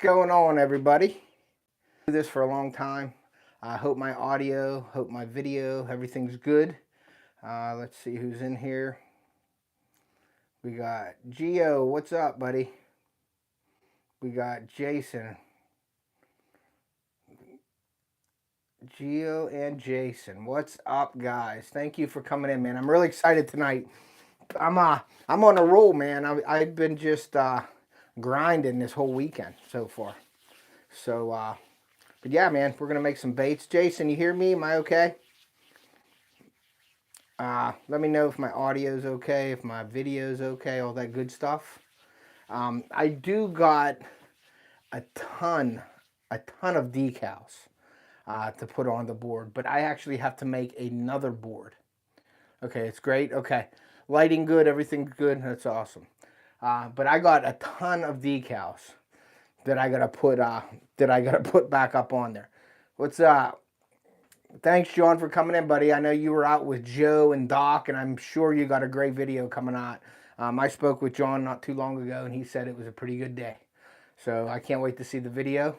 Going on, everybody? Do this for a long time. I hope my audio, hope my video, everything's good. Let's see who's in here. We got Gio. What's up, buddy? We got Jason. Gio and Jason. What's up, guys? Thank you for coming in, man. I'm really excited tonight. I'm on a roll, man. I've been just grinding this whole weekend so far. So but yeah, man, we're gonna make some baits. Jason, you hear me? Am I okay? Let me know if my audio's okay, if my video's okay, all that good stuff. I do got a ton of decals to put on the board, but I actually have to make another board. Okay, it's great. Okay, lighting good, everything's good. That's awesome. But I got a ton of decals that I gotta put back up on there. What's up? Thanks, John, for coming in, buddy. I know you were out with Joe and Doc, and I'm sure you got a great video coming out. I spoke with John not too long ago, and he said it was a pretty good day. So I can't wait to see the video.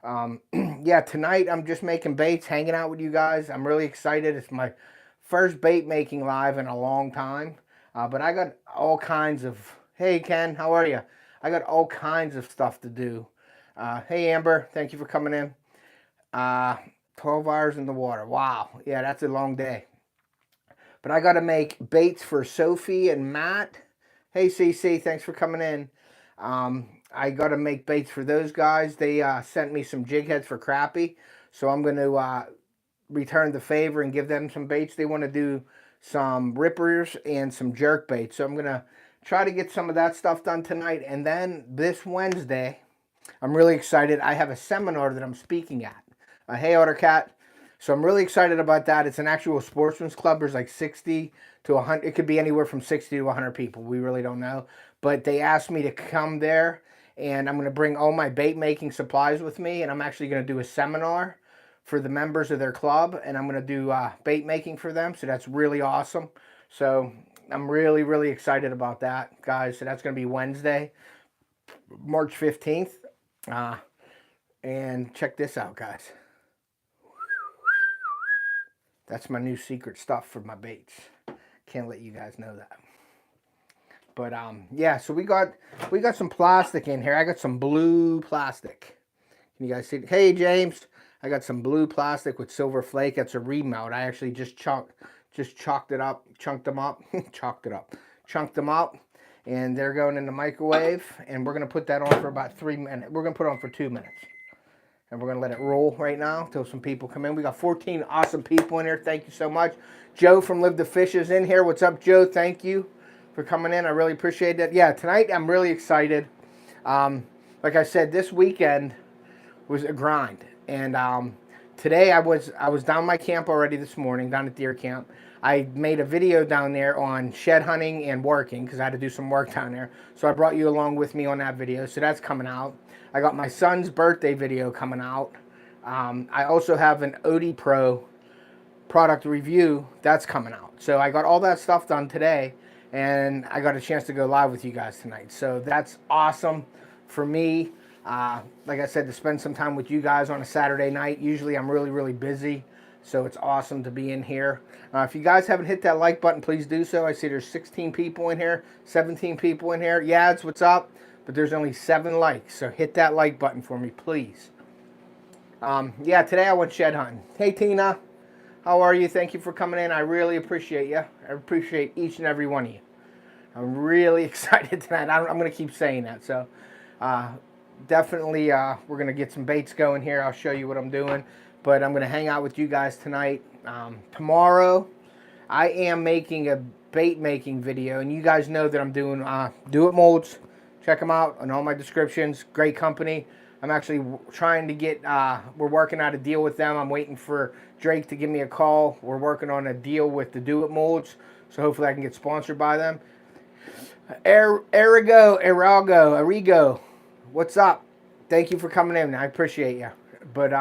Yeah, tonight I'm just making baits, hanging out with you guys. I'm really excited. It's my first bait making live in a long time. But I got all kinds of... Hey, Ken, how are you? I got all kinds of stuff to do. Hey, Amber, thank you for coming in. 12 hours in the water. Wow. Yeah, that's a long day. But I got to make baits for Sophie and Matt. Hey, CC, thanks for coming in. I got to make baits for those guys. They sent me some jig heads for crappie. So I'm going to return the favor and give them some baits. They want to do some rippers and some jerk baits. So I'm going to try to get some of that stuff done tonight. And then this Wednesday, I'm really excited. I have a seminar that I'm speaking at. Hey, Ottercat. So I'm really excited about that. It's an actual sportsman's club. There's like 60 to 100. It could be anywhere from 60 to 100 people. We really don't know. But they asked me to come there, and I'm going to bring all my bait making supplies with me. And I'm actually going to do a seminar for the members of their club. And I'm going to do bait making for them. So that's really awesome. So I'm really, really excited about that, guys. So that's going to be Wednesday, March 15th. And check this out, guys. That's my new secret stuff for my baits. Can't let you guys know that. But yeah, so we got some plastic in here. I got some blue plastic. Can you guys see? Hey, James, I got some blue plastic with silver flake. That's a remelt. I actually just chunked them up, chunked them up, and they're going in the microwave. And we're gonna put that on for about 3 minutes. We're gonna put it on for 2 minutes. And we're going to let it roll right now until some people come in. We got 14 awesome people in here. Thank you so much. Joe from Live the Fish is in here. What's up, Joe? Thank you for coming in. I really appreciate that. Yeah, tonight I'm really excited. Like I said, this weekend was a grind. And today I was down my camp already this morning, down at deer camp. I made a video down there on shed hunting and working because I had to do some work down there. So I brought you along with me on that video. So that's coming out. I got my son's birthday video coming out. I also have an OD Pro product review that's coming out. So I got all that stuff done today, and I got a chance to go live with you guys tonight. So that's awesome for me. Like I said, to spend some time with you guys on a Saturday night. Usually I'm really, really busy, so it's awesome to be in here. If you guys haven't hit that like button, please do so. I see there's 16 people in here, 17 people in here. Yads, what's up? But there's only 7 likes, so hit that like button for me, please. Yeah, today I went shed hunting. Hey, Tina. How are you? Thank you for coming in. I really appreciate you. I appreciate each and every one of you. I'm really excited tonight. I'm going to keep saying that. So definitely we're going to get some baits going here. I'll show you what I'm doing. But I'm going to hang out with you guys tonight. Tomorrow, I am making a bait making video. And you guys know that I'm doing itMolds. Check them out on all my descriptions. Great company. I'm actually trying to get, we're working out a deal with them. I'm waiting for Drake to give me a call. We're working on a deal with the itMolds. So hopefully I can get sponsored by them. Arrigo. What's up? Thank you for coming in. I appreciate you. But,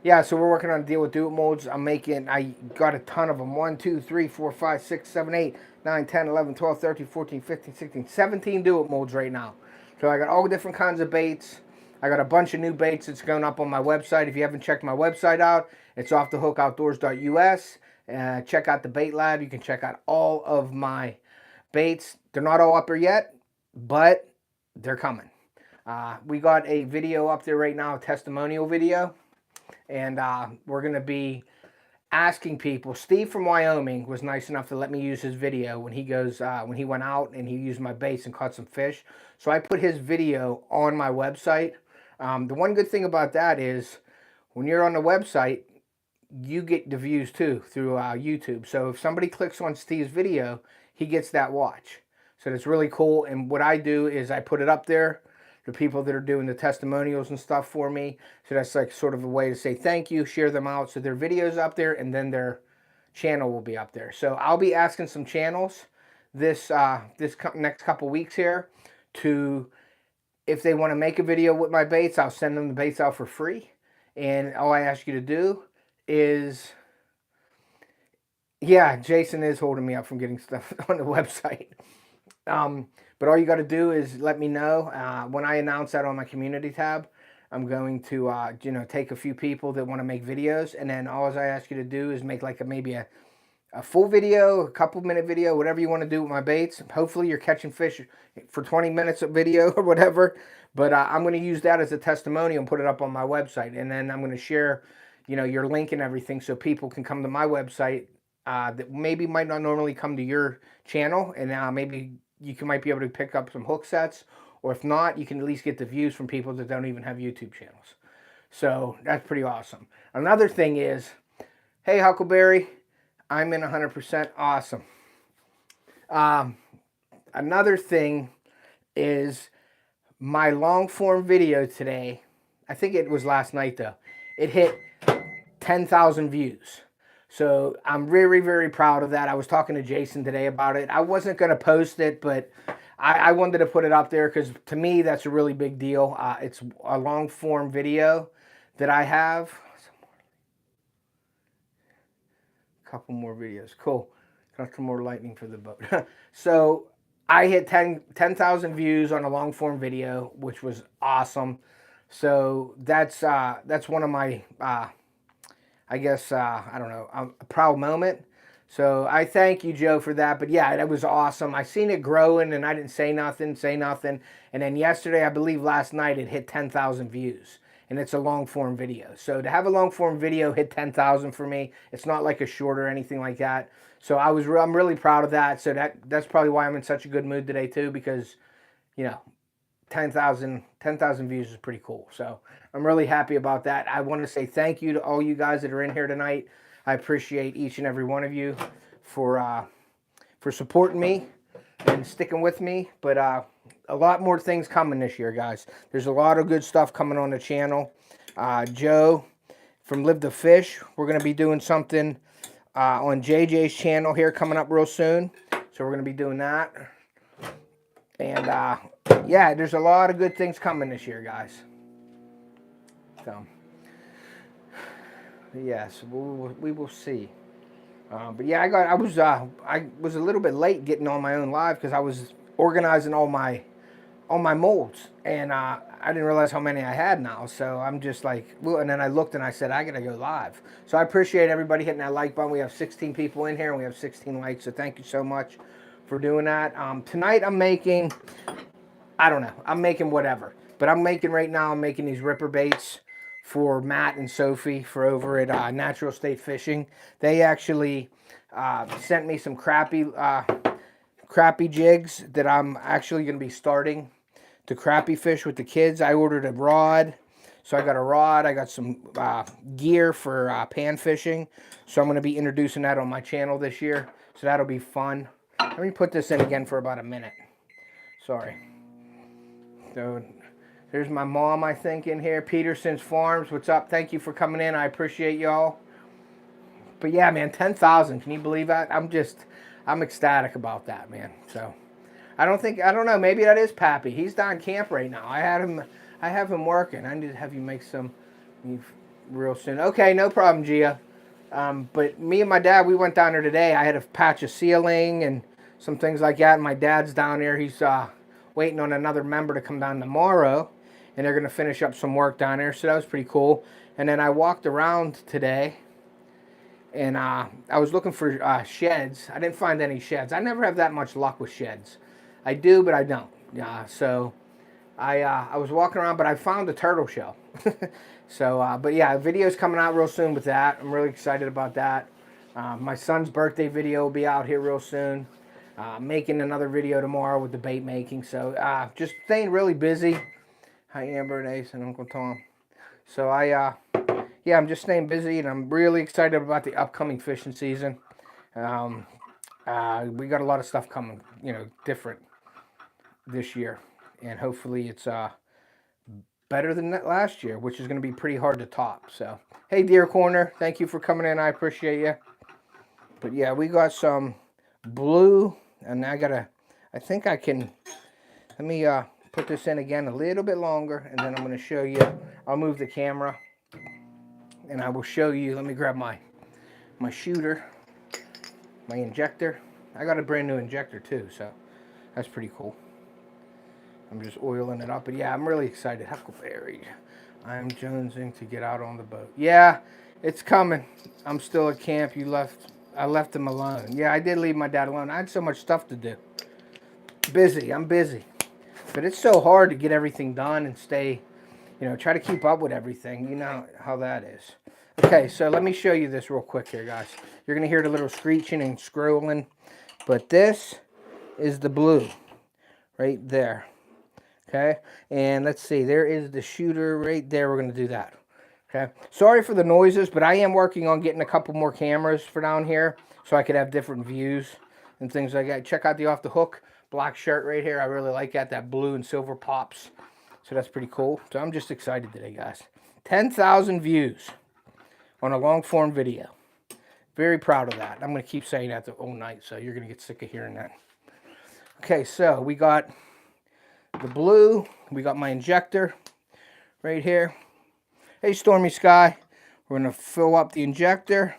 yeah, so we're working on a deal with itMolds. I got a ton of them. 1, 2, 3, 4, 5, 6, 7, 8, 9, 10, 11, 12, 13, 14, 15, 16, 17 itMolds right now. So I got all different kinds of baits. I got a bunch of new baits that's going up on my website. If you haven't checked my website out, it's offthehookoutdoors.us. Check out the bait lab. You can check out all of my baits. They're not all up there yet, but they're coming. We got a video up there right now, a testimonial video, and we're going to be asking people. Steve from Wyoming was nice enough to let me use his video when he went out and he used my baits and caught some fish. So I put his video on my website. The one good thing about that is when you're on the website, you get the views too through YouTube. So if somebody clicks on Steve's video, he gets that watch. So that's really cool. And what I do is I put it up there. The people that are doing the testimonials and stuff for me. So that's like sort of a way to say thank you, share them out. So their video's up there and then their channel will be up there. So I'll be asking some channels this next couple weeks here to, if they want to make a video with my baits, I'll send them the baits out for free. And all I ask you to do is, yeah, Jason is holding me up from getting stuff on the website. But all you got to do is let me know. When I announce that on my community tab, I'm going to, take a few people that want to make videos. And then all I ask you to do is make like maybe a full video, a couple-minute video, whatever you want to do with my baits. Hopefully you're catching fish for 20 minutes of video or whatever. But I'm going to use that as a testimonial and put it up on my website. And then I'm going to share, your link and everything so people can come to my website that maybe might not normally come to your channel. And maybe you might be able to pick up some hook sets, or if not, you can at least get the views from people that don't even have YouTube channels. So that's pretty awesome. Another thing is, hey Huckleberry, I'm in 100% awesome. Another thing is my long form video today, I think it was last night though, it hit 10,000 views. So I'm very, very proud of that. I was talking to Jason today about it. I wasn't going to post it, but I wanted to put it up there because to me, that's a really big deal. It's a long form video that I have. A couple more videos. Cool. Got some more lightning for the boat. So I hit 10,000 views on a long form video, which was awesome. So that's one of my... I guess, I don't know, a proud moment. So I thank you, Joe, for that. But yeah, that was awesome. I seen it growing and I didn't say nothing. And then yesterday, I believe last night, it hit 10,000 views. And it's a long form video. So to have a long form video hit 10,000 for me, it's not like a short or anything like that. So I'm really proud of that. So that's probably why I'm in such a good mood today too, because, 10,000 views is pretty cool. So I'm really happy about that. I want to say thank you to all you guys that are in here tonight. I appreciate each and every one of you for supporting me and sticking with me. But a lot more things coming this year, guys. There's a lot of good stuff coming on the channel. Joe from Live to Fish, we're going to be doing something on JJ's channel here coming up real soon. So we're going to be doing that. And yeah, there's a lot of good things coming this year, guys. So, yes, we will see. But yeah, I was a little bit late getting on my own live because I was organizing all my molds, and I didn't realize how many I had now. So I'm just like, well, and then I looked and I said I gotta go live. So I appreciate everybody hitting that like button. We have 16 people in here and we have 16 likes. So thank you so much for doing that. Tonight I'm making, I don't know, I'm making whatever. But I'm making right now, I'm making these ripper baits for Matt and Sophie for over at Natural State Fishing. They actually sent me some crappie jigs that I'm actually going to be starting to crappie fish with the kids. I ordered a rod. So I got a rod. I got some gear for pan fishing. So I'm going to be introducing that on my channel this year. So that'll be fun. Let me put this in again for about a minute. Sorry. So there's my mom, I think, in here. Peterson's Farms. What's up? Thank you for coming in. I appreciate y'all. But yeah, man, 10,000. Can you believe that? I'm ecstatic about that, man. So I don't know. Maybe that is Pappy. He's down camp right now. I have him working. I need to have you make some real soon. Okay, no problem, Gia. But me and my dad, we went down there today. I had a patch of ceiling and some things like that. And my dad's down there. He's waiting on another member to come down tomorrow. and they're going to finish up some work down there. So that was pretty cool. And then I walked around today, and I was looking for sheds. I didn't find any sheds. I never have that much luck with sheds. I do, but I don't. So I was walking around, but I found a turtle shell. So, but yeah, video's coming out real soon with that. I'm really excited about that. My son's birthday video will be out here real soon. Making another video tomorrow with the bait making. So just staying really busy. Hi, Amber and Ace and Uncle Tom. So yeah, I'm just staying busy, and I'm really excited about the upcoming fishing season. We got a lot of stuff coming, different this year, and hopefully it's better than that last year, which is going to be pretty hard to top. So, hey, Deer Corner, thank you for coming in. I appreciate you. But yeah, we got some blue, and I think I can, let me put this in again a little bit longer, and then I'm going to show you. I'll move the camera, and I will show you. Let me grab my shooter, my injector. I got a brand new injector too, so that's pretty cool. I'm just oiling it up, but yeah, I'm really excited. Huckleberry. I'm jonesing to get out on the boat. Yeah, it's coming. I'm still at camp. I left him alone. Yeah, I did leave my dad alone. I had so much stuff to do. Busy. I'm busy. But it's so hard to get everything done and stay, try to keep up with everything. You know how that is. Okay, so let me show you this real quick here, guys. You're going to hear the little screeching and scrolling. But this is the blue right there. Okay, and let's see, there is the shooter right there. We're going to do that. Okay, sorry for the noises, but I am working on getting a couple more cameras for down here so I could have different views and things like that. Check out the Off the Hook black shirt right here. I really like that blue and silver pops. So that's pretty cool. So I'm just excited today, guys. 10,000 views on a long form video. Very proud of that. I'm going to keep saying that the whole night, so you're going to get sick of hearing that. Okay, so we got the blue. We got my injector right here. Hey, Stormy Sky. We're going to fill up the injector,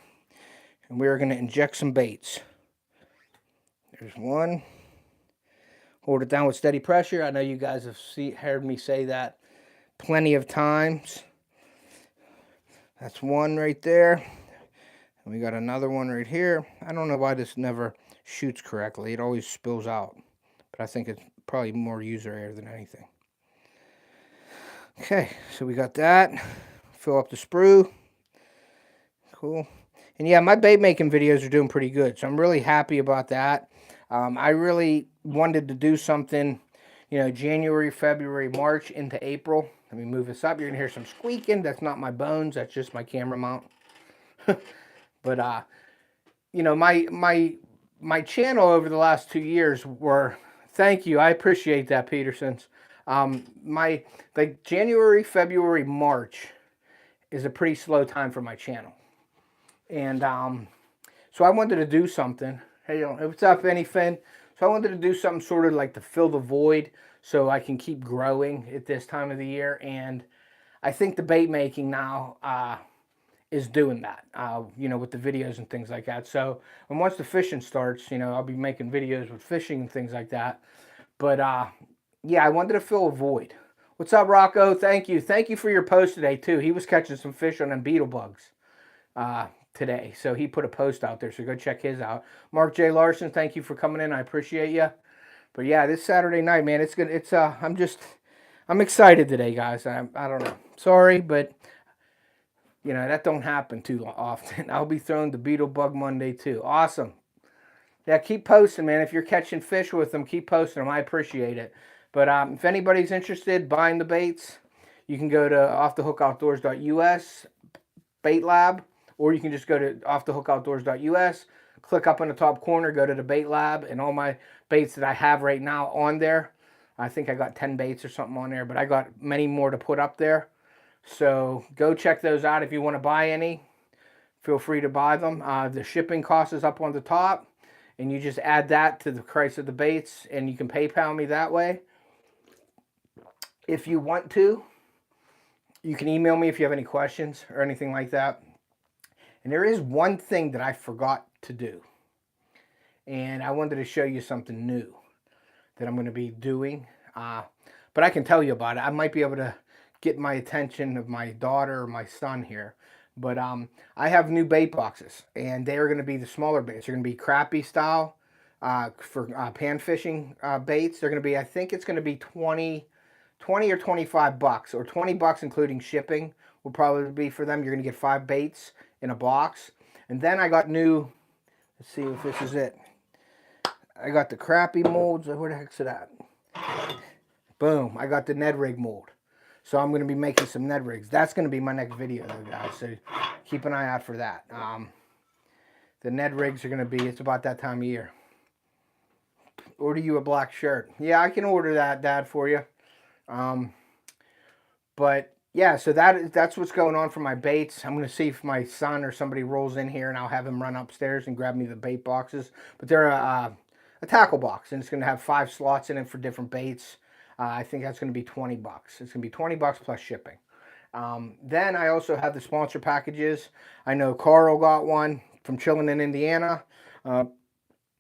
and we're going to inject some baits. There's one. Hold it down with steady pressure. I know you guys have heard me say that plenty of times. That's one right there. And we got another one right here. I don't know why this never shoots correctly. It always spills out. But I think it's probably more user error than anything. Okay, so we got that. Fill up the sprue. Cool. And yeah, my bait making videos are doing pretty good, so I'm really happy about that. I really wanted to do something, January, February, March into April. Let me move this up. You're gonna hear some squeaking. That's not my bones. That's just my camera mount. But my channel over the last 2 years were. Thank you. I appreciate that, Petersons. Like January, February, March is a pretty slow time for my channel. And so I wanted to do something. Hey, what's up, Anyfin? So I wanted to do something sort of like to fill the void so I can keep growing at this time of the year. And I think the bait making now is doing that, with the videos and things like that. So once the fishing starts, I'll be making videos with fishing and things like that. But yeah, I wanted to fill a void. What's up, Rocco? Thank you. Thank you for your post today, too. He was catching some fish on them beetle bugs today. So he put a post out there, so go check his out. Mark J. Larson, thank you for coming in. I appreciate you. But yeah, this Saturday night, man, it's good. I'm excited today, guys. I don't know. Sorry, but that don't happen too often. I'll be throwing the Beetle Bug Monday too. Awesome. Yeah, keep posting, man. If you're catching fish with them, keep posting them. I appreciate it. But if anybody's interested buying the baits, you can go to offthehookoutdoors.us bait lab, or you can just go to offthehookoutdoors.us, click up in the top corner, go to the bait lab, and all my baits that I have right now on there. I think I got 10 baits or something on there, but I got many more to put up there. So go check those out if you want to buy any. Feel free to buy them. The shipping cost is up on the top, and you just add that to the price of the baits, and you can PayPal me that way. If you want to, you can email me if you have any questions or anything like that. And there is one thing that I forgot to do, and I wanted to show you something new that I'm going to be doing. But I can tell you about it. I might be able to getting my attention of my daughter or my son here. But I have new bait boxes, and they are going to be the smaller baits. They're going to be crappie style for pan fishing baits. They're going to be, I think it's going to be 20 or 25 bucks, or 20 bucks including shipping will probably be for them. You're going to get 5 baits in a box. And then I got new, let's see if this is it. I got the crappie molds. Where the heck's it at? Boom. I got the Ned rig mold. So I'm going to be making some Ned rigs. That's going to be my next video though, guys. So keep an eye out for that. The Ned rigs are going to be, it's about that time of year. Order you a black shirt. Yeah, I can order that, Dad, for you. But yeah, so that's what's going on for my baits. I'm going to see if my son or somebody rolls in here, and I'll have him run upstairs and grab me the bait boxes. But they're a tackle box, and it's going to have 5 slots in it for different baits. I think that's going to be 20 bucks. It's going to be 20 bucks plus shipping. Then I also have the sponsor packages. I know Carl got one from Chillin' in Indiana.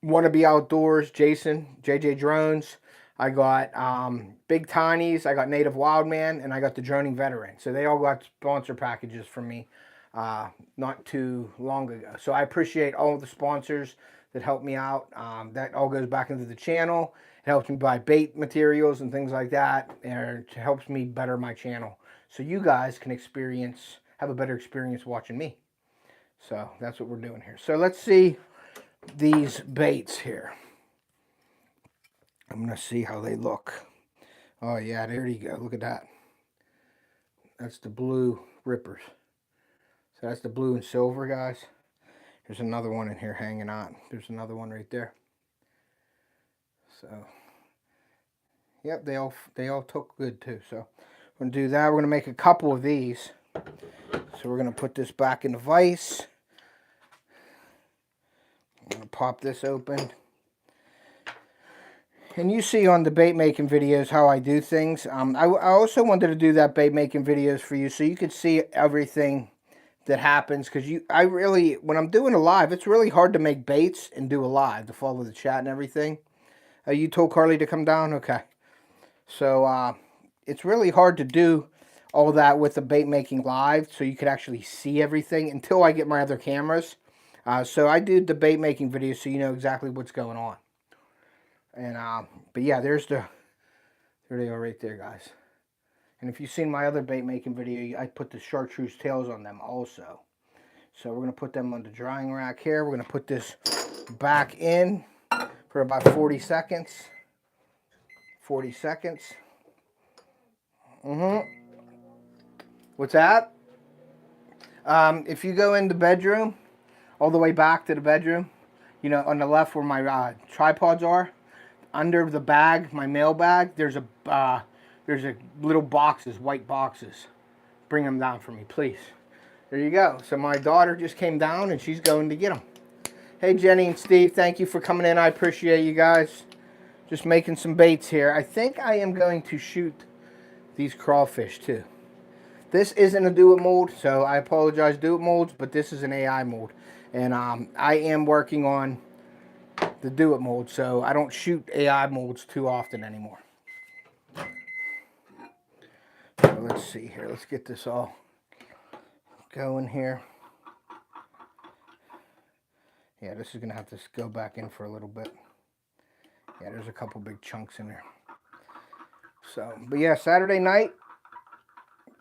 Wanna Be Outdoors, Jason, JJ Drones. I got Big Tiny's, I got Native Wildman, and I got the Droning Veteran. So they all got sponsor packages from me not too long ago. So I appreciate all the sponsors that help me out. That all goes back into the channel. It helps me buy bait materials and things like that. And it helps me better my channel. So you guys can have a better experience watching me. So that's what we're doing here. So let's see these baits here. I'm going to see how they look. Oh yeah, there you go. Look at that. That's the blue rippers. So that's the blue and silver, guys. There's another one in here hanging on. There's another one right there. So, yep, they all took good too. So, we're going to do that. We're going to make a couple of these. So, we're going to put this back in the vise. I'm going to pop this open. And you see on the bait making videos how I do things. I also wanted to do that bait making videos for you so you could see everything that happens, because when I'm doing a live, it's really hard to make baits and do a live, to follow the chat and everything. You told Carly to come down? Okay. So, it's really hard to do all that with the bait making live, so you could actually see everything until I get my other cameras. So I do the bait making videos so you know exactly what's going on. And, but yeah, there they are right there, guys. And if you've seen my other bait making video, I put the chartreuse tails on them also. So we're going to put them on the drying rack here. We're going to put this back in for about 40 seconds. 40 seconds. What's that? If you go in the bedroom, all the way back to the bedroom, you know, on the left where my tripods are, under the bag, my mail bag, there's a little boxes, white boxes. Bring them down for me, please. There you go. So my daughter just came down and she's going to get them. Hey, Jenny and Steve, thank you for coming in. I appreciate you guys. Just making some baits here. I think I am going to shoot these crawfish too. This isn't a Do It mold, so I apologize, Do It molds, but this is an AI mold. And I am working on the Do It mold, so I don't shoot AI molds too often anymore. So let's see here. Let's get this all going here. Yeah, this is going to have to go back in for a little bit. Yeah, there's a couple big chunks in there. So, but yeah, Saturday night.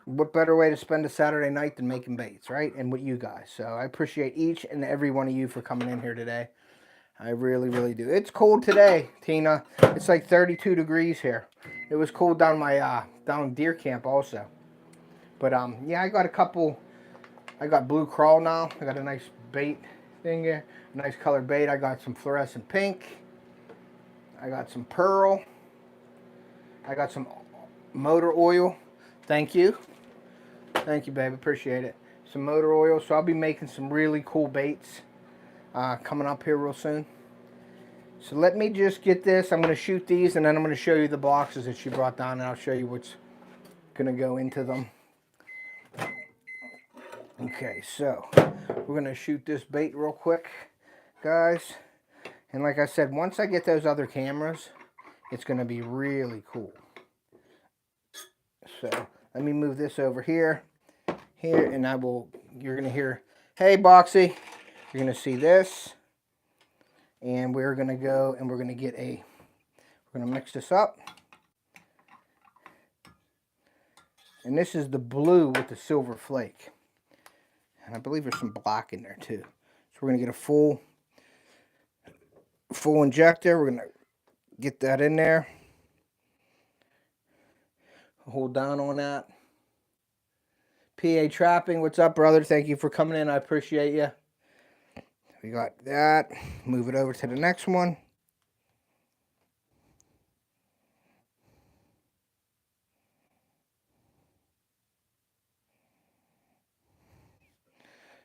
What better way to spend a Saturday night than making baits, right? And with you guys. So I appreciate each and every one of you for coming in here today. I really, really do. It's cold today, Tina. It's like 32 degrees here. It was cold down my down deer camp also. But yeah, I got a couple. I got blue crawl now. I got a nice bait thing here. Nice colored bait. I got some fluorescent pink. I got some pearl. I got some motor oil. Thank you. Thank you, babe. Appreciate it. Some motor oil. So I'll be making some really cool baits coming up here real soon. So let me just get this. I'm going to shoot these, and then I'm going to show you the boxes that she brought down, and I'll show you what's going to go into them. Okay, so we're going to shoot this bait real quick, guys. And like I said, once I get those other cameras, it's going to be really cool. So Let me move this over here, and you're going to hear, hey, Boxy. You're going to see this. And we're going to go and we're going to mix this up. And this is the blue with the silver flake. And I believe there's some black in there too. So we're going to get a full injector. We're going to get that in there. Hold down on that. PA Trapping, what's up, brother? Thank you for coming in. I appreciate you. We got that. Move it over to the next one.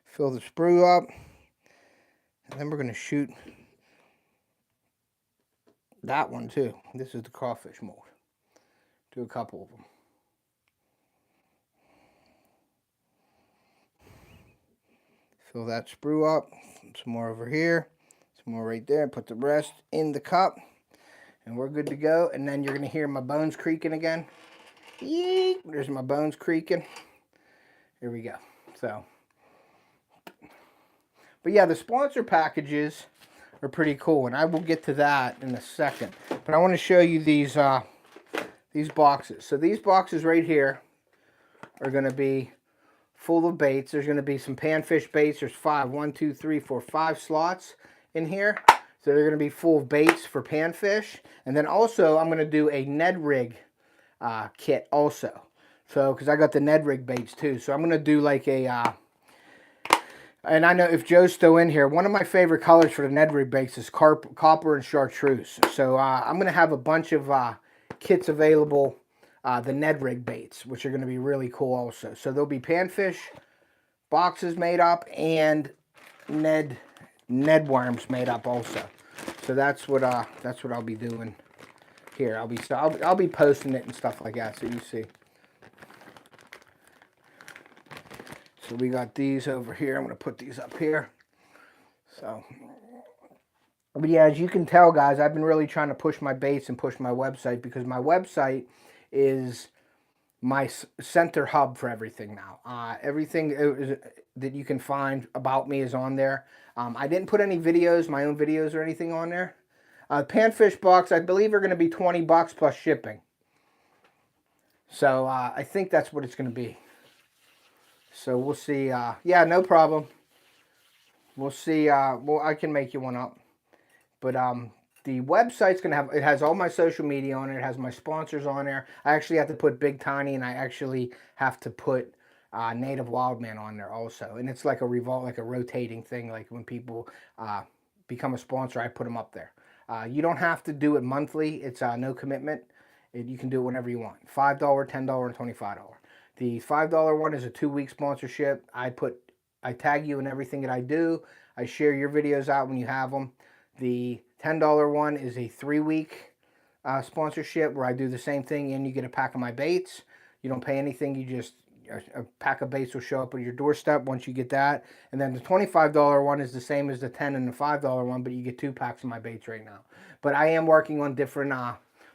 Fill the sprue up. And then we're going to shoot that one too. This is the crawfish mold. Do a couple of them. Fill that sprue up. Some more over here. Some more right there. Put the rest in the cup. And we're good to go. And then you're going to hear my bones creaking again. Yeet. There's my bones creaking. Here we go. So, but yeah, the sponsor packages are pretty cool. And I will get to that in a second. But I want to show you these boxes. So these boxes right here are going to be full of baits. There's going to be some panfish baits. There's 5 slots in here. So they're going to be full of baits for panfish. And then also I'm going to do a Ned rig kit also. So, because I got the Ned rig baits too. So I'm going to do like a, and I know if Joe's still in here, one of my favorite colors for the Ned rig baits is copper and chartreuse. So I'm going to have a bunch of kits available, the Ned rig baits, which are going to be really cool also. So there'll be panfish boxes made up and Ned worms made up also. So that's what I'll be doing here. I'll be posting it and stuff like that, so you see. So we got these over here. I'm going to put these up here. So, but yeah, as you can tell, guys, I've been really trying to push my baits and push my website, because my website is my center hub for everything now. Everything that you can find about me is on there. I didn't put any videos, my own videos or anything on there. Panfish box, I believe, are going to be $20 plus shipping. So I think that's what it's going to be. So we'll see. Yeah, no problem. We'll see. Well, I can make you one up. But the website's going to have, it has all my social media on it. It has my sponsors on there. I actually have to put Big Tiny, and I actually have to put Native Wildman on there also. And it's like a rotating thing. Like when people become a sponsor, I put them up there. You don't have to do it monthly. It's no commitment. You can do it whenever you want. $5, $10, and $25. The $5 one is a 2-week sponsorship. I tag you in everything that I do. I share your videos out when you have them. The $10 one is a 3-week sponsorship where I do the same thing, and you get a pack of my baits. You don't pay anything. You just, a pack of baits will show up at your doorstep once you get that. And then the $25 one is the same as the $10 and the $5 one, but you get 2 packs of my baits right now. But I am working on different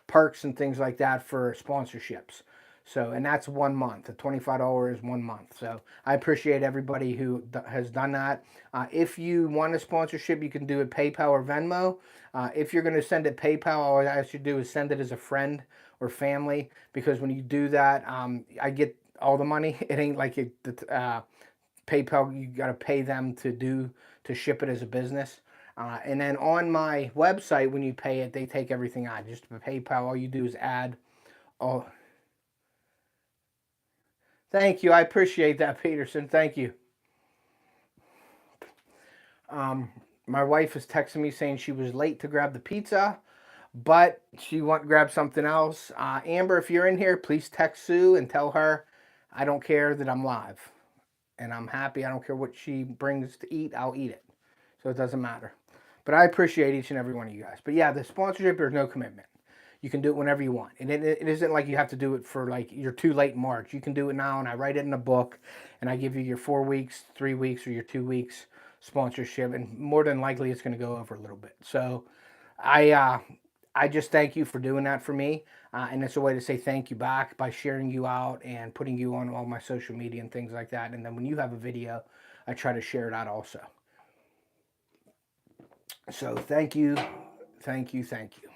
perks and things like that for sponsorships. So, and that's 1 month. The $25 is 1 month. So I appreciate everybody who has done that. If you want a sponsorship, you can do it PayPal or Venmo. If you're going to send it PayPal, all I ask you to do is send it as a friend or family, because when you do that, I get all the money. It ain't like PayPal, you got to pay them to ship it as a business. And then on my website, when you pay it, they take everything out. Just for PayPal, all you do is add all. Thank you. I appreciate that, Peterson. Thank you. My wife is texting me saying she was late to grab the pizza, but she wants to grab something else. Amber, if you're in here, please text Sue and tell her I don't care that I'm live. And I'm happy. I don't care what she brings to eat. I'll eat it. So it doesn't matter. But I appreciate each and every one of you guys. But yeah, the sponsorship, there's no commitment. You can do it whenever you want. And it isn't like you have to do it for like you're too late in March. You can do it now, and I write it in a book, and I give you your 4 weeks, 3 weeks, or your 2 weeks sponsorship, and more than likely it's going to go over a little bit. So I just thank you for doing that for me. And it's a way to say thank you back by sharing you out and putting you on all my social media and things like that. And then when you have a video, I try to share that also. So thank you, thank you, thank you.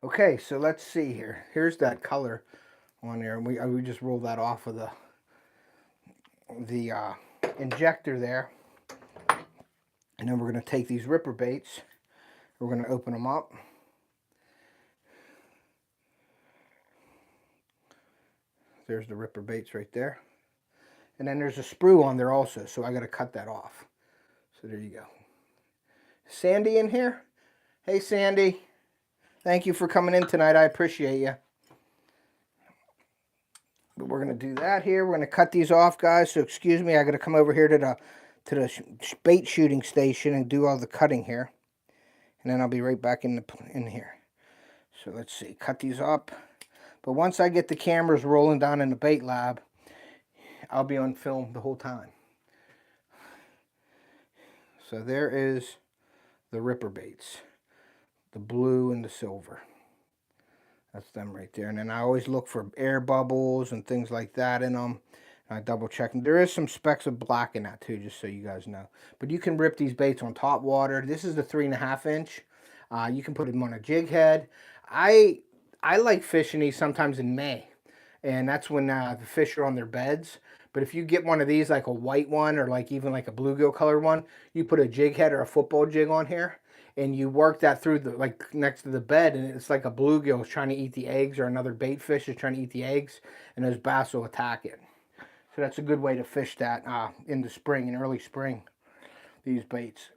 Okay, so let's see here. Here's that color on there. We just rolled that off of the injector there. And then we're going to take these ripper baits. We're going to open them up. There's the ripper baits right there. And then there's a sprue on there also, so I got to cut that off. So there you go. Sandy in here? Hey, Sandy. Thank you for coming in tonight. I appreciate you. But we're going to do that here. We're going to cut these off, guys. So excuse me, I got to come over here to the bait shooting station and do all the cutting here. And then I'll be right back in here. So let's see, cut these up. But once I get the cameras rolling down in the bait lab, I'll be on film the whole time. So there is the ripper baits, the blue and the silver. That's them right there. And then I always look for air bubbles and things like that in them. I double check them. There is some specks of black in that too, just so you guys know. But you can rip these baits on top water. This is the 3.5 inch. You can put them on a jig head. I like fishing these sometimes in May, and that's when the fish are on their beds. But if you get one of these, like a white one or like even like a bluegill colored one, you put a jig head or a football jig on here, and you work that through the like next to the bed, and it's like a bluegill is trying to eat the eggs, or another bait fish is trying to eat the eggs, and those bass will attack it. So that's a good way to fish that in the spring, in early spring. These baits,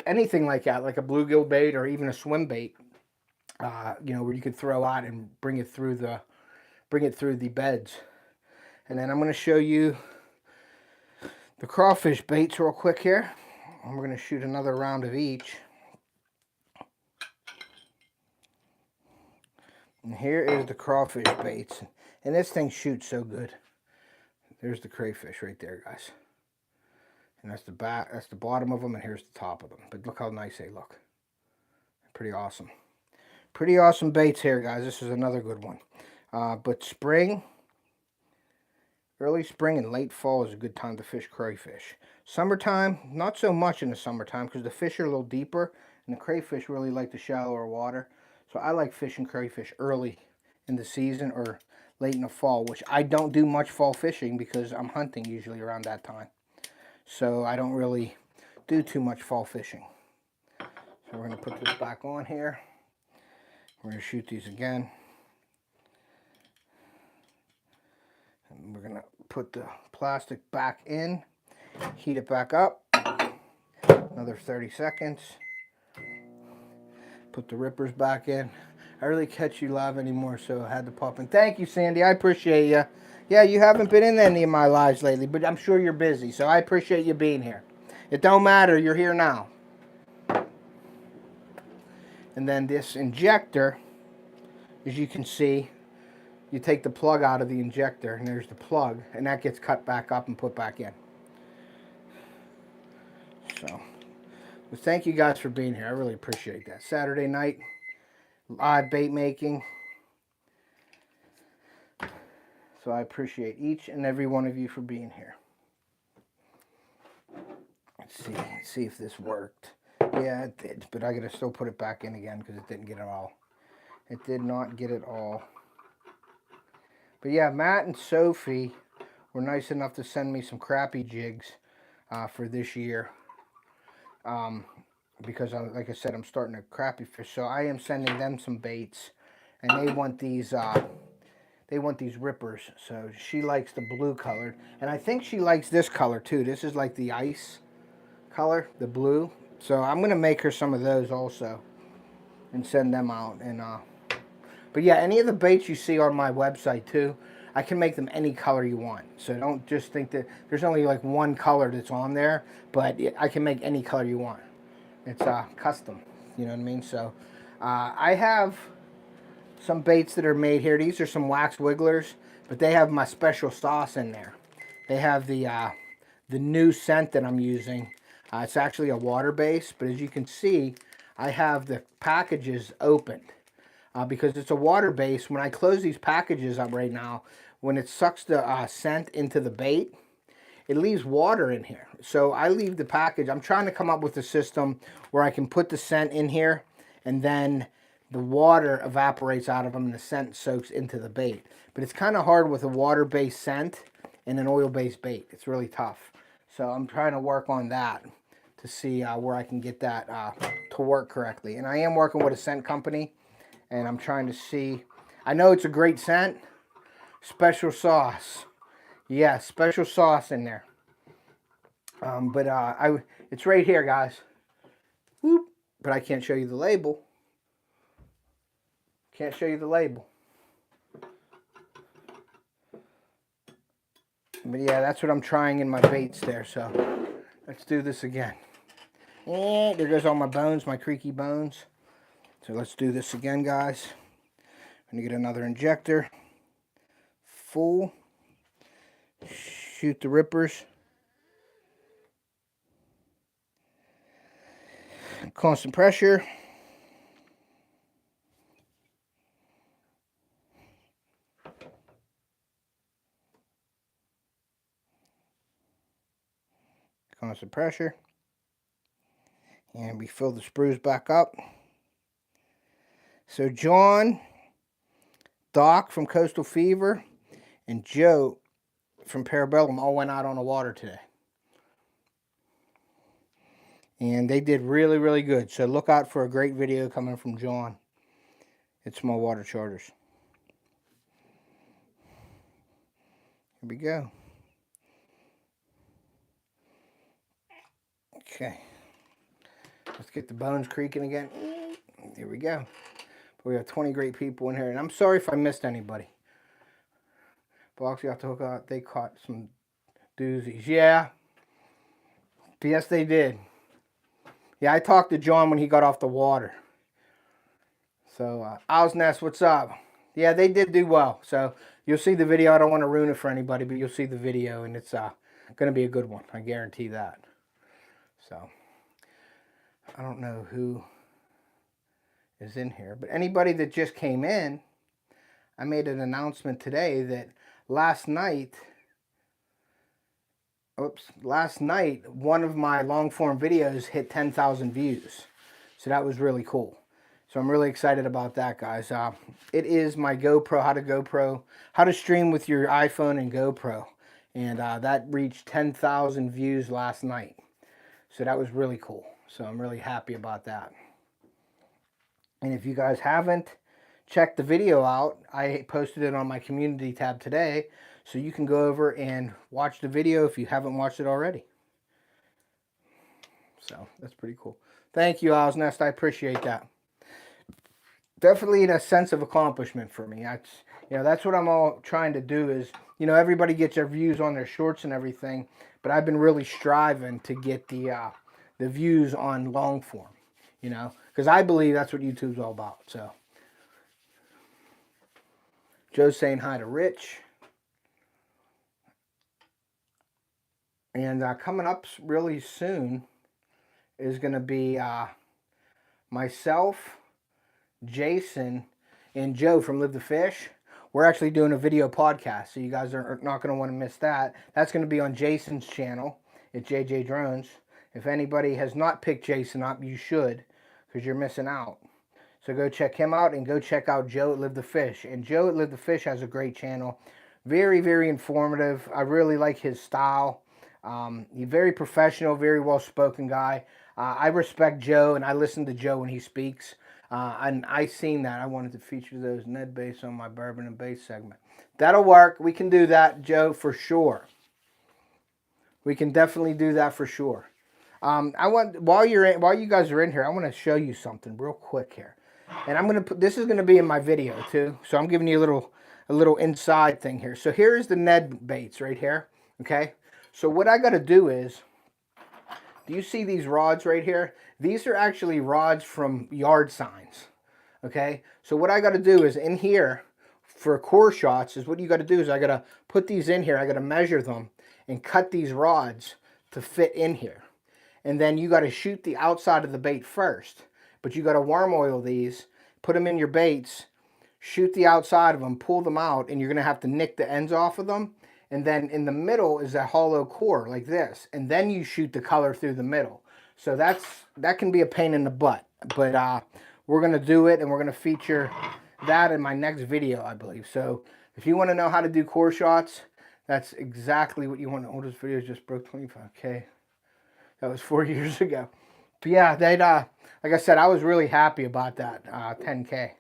anything like that, like a bluegill bait or even a swim bait, you know, where you could throw out and bring it through the beds. And then I'm going to show you the crawfish baits real quick here. And we're going to shoot another round of each. And here is the crawfish baits. And this thing shoots so good. There's the crayfish right there, guys. And that's the back, that's the bottom of them, and here's the top of them. But look how nice they look. Pretty awesome. Pretty awesome baits here, guys. This is another good one. But spring, early spring and late fall is a good time to fish crayfish. Summertime, not so much in the summertime because the fish are a little deeper and the crayfish really like the shallower water. So I like fishing crayfish early in the season or late in the fall, which I don't do much fall fishing because I'm hunting usually around that time. So I don't really do too much fall fishing. So we're going to put this back on here. We're going to shoot these again. And we're going to put the plastic back in, heat it back up. Another 30 seconds. Put the rippers back in. I really catch you live anymore, so I had to pop in. Thank you, Sandy. I appreciate you. Yeah, you haven't been in any of my lives lately, but I'm sure you're busy, so I appreciate you being here. It don't matter. You're here now. And then this injector, as you can see, you take the plug out of the injector, and there's the plug, and that gets cut back up and put back in. So, well, thank you guys for being here. I really appreciate that. Saturday night, live bait making. So I appreciate each and every one of you for being here. Let's see if this worked. Yeah, it did, but I gotta still put it back in again because it didn't get it all. It did not get it all. But yeah, Matt and Sophie were nice enough to send me some crappie jigs for this year. Because like I said, I'm starting to crappie fish, so I am sending them some baits, and they want these rippers. So she likes the blue colored, and I think she likes this color too. This is like the ice color, the blue. So I'm gonna make her some of those also and send them out. And but yeah, any of the baits you see on my website too, I can make them any color you want. So don't just think that there's only like one color that's on there, but I can make any color you want. It's custom, you know what I mean? So I have some baits that are made here. These are some wax wigglers, but they have my special sauce in there. They have the new scent that I'm using. It's actually a water base, but as you can see, I have the packages opened. because it's a water base. When I close these packages up right now, when it sucks the scent into the bait, it leaves water in here. So I leave the package. I'm trying to come up with a system where I can put the scent in here and then the water evaporates out of them and the scent soaks into the bait. But it's kind of hard with a water-based scent and an oil-based bait. It's really tough. So I'm trying to work on that to see where I can get that to work correctly. And I am working with a scent company, and I'm trying to see. I know it's a great scent. Special sauce. Yeah, special sauce in there. It's right here, guys. Whoop. But I can't show you the label. Can't show you the label. But yeah, that's what I'm trying in my baits there. So let's do this again. And there goes all my bones, my creaky bones. So let's do this again, guys. I'm going to get another injector. Full. Shoot the rippers. Constant pressure. Constant pressure. And we fill the sprues back up. So John, Doc from Coastal Fever, and Joe from Parabellum all went out on the water today. And they did really, really good. So look out for a great video coming from John at Small Water Charters. Here we go. Okay. Let's get the bones creaking again. Here we go. We have 20 great people in here. And I'm sorry if I missed anybody. Boxy off the hook out. They caught some doozies. Yeah. Yes, they did. Yeah, I talked to John when he got off the water. So, Owl's Nest, what's up? Yeah, they did do well. So, you'll see the video. I don't want to ruin it for anybody, but you'll see the video, and it's going to be a good one. I guarantee that. So, I don't know who is in here, but anybody that just came in, I made an announcement today that last night, one of my long form videos hit 10,000 views. So that was really cool. So I'm really excited about that, guys. It is my GoPro, how to stream with your iPhone and GoPro. And that reached 10,000 views last night. So that was really cool. So I'm really happy about that. And if you guys haven't checked the video out, I posted it on my community tab today. So you can go over and watch the video if you haven't watched it already. So that's pretty cool. Thank you, Owl's Nest. I appreciate that. Definitely a sense of accomplishment for me. That's what I'm all trying to do is, everybody gets their views on their shorts and everything, but I've been really striving to get the views on long form, because I believe that's what YouTube's all about. So Joe's saying hi to Rich. And coming up really soon is going to be myself, Jason, and Joe from Live the Fish. We're actually doing a video podcast, so you guys are not going to want to miss that. That's going to be on Jason's channel at JJ Drones. If anybody has not picked Jason up, you should, because you're missing out. So go check him out and go check out Joe at Live the Fish. And Joe at Live the Fish has a great channel. Very, very informative. I really like his style. He's very professional, very well-spoken guy. I respect Joe, and I listen to Joe when he speaks. And I seen that. I wanted to feature those Ned bass on my bourbon and bass segment. That'll work. We can do that, Joe, for sure. We can definitely do that for sure. While you guys are in here, I want to show you something real quick here. And I'm gonna this is gonna be in my video too. So I'm giving you a little inside thing here. So here is the Ned baits right here. Okay. So what I got to do is, do you see these rods right here? These are actually rods from yard signs. Okay. So what I got to do is in here for core shots is what you got to do is I got to put these in here. I got to measure them and cut these rods to fit in here. And then you got to shoot the outside of the bait first. But you got to worm oil these, put them in your baits, shoot the outside of them, pull them out, and you're going to have to nick the ends off of them. And then in the middle is a hollow core like this. And then you shoot the color through the middle. So that can be a pain in the butt. But we're going to do it, and we're going to feature that in my next video, I believe. So if you want to know how to do core shots, that's exactly what you want. Oh, this video just broke 25K. That was 4 years ago. But yeah, they'd, like I said, I was really happy about that, 10K.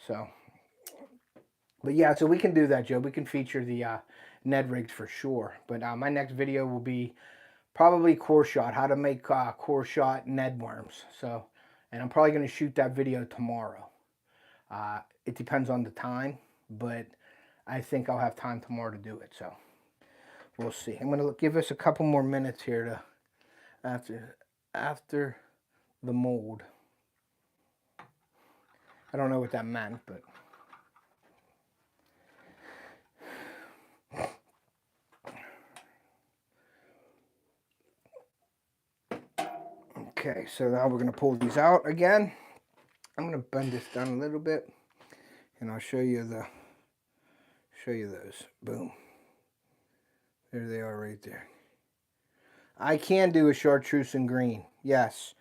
So, but yeah, so we can do that, Joe. We can feature the Ned rigs for sure. But my next video will be probably core shot, how to make core shot Ned worms. So, and I'm probably going to shoot that video tomorrow. It depends on the time, but I think I'll have time tomorrow to do it. So we'll see. I'm going to give us a couple more minutes here to after the mold. I don't know what that meant, but okay, so now we're going to pull these out again. I'm going to bend this down a little bit, and I'll show you those. Boom. There they are right there. I can do a chartreuse and green. Yes.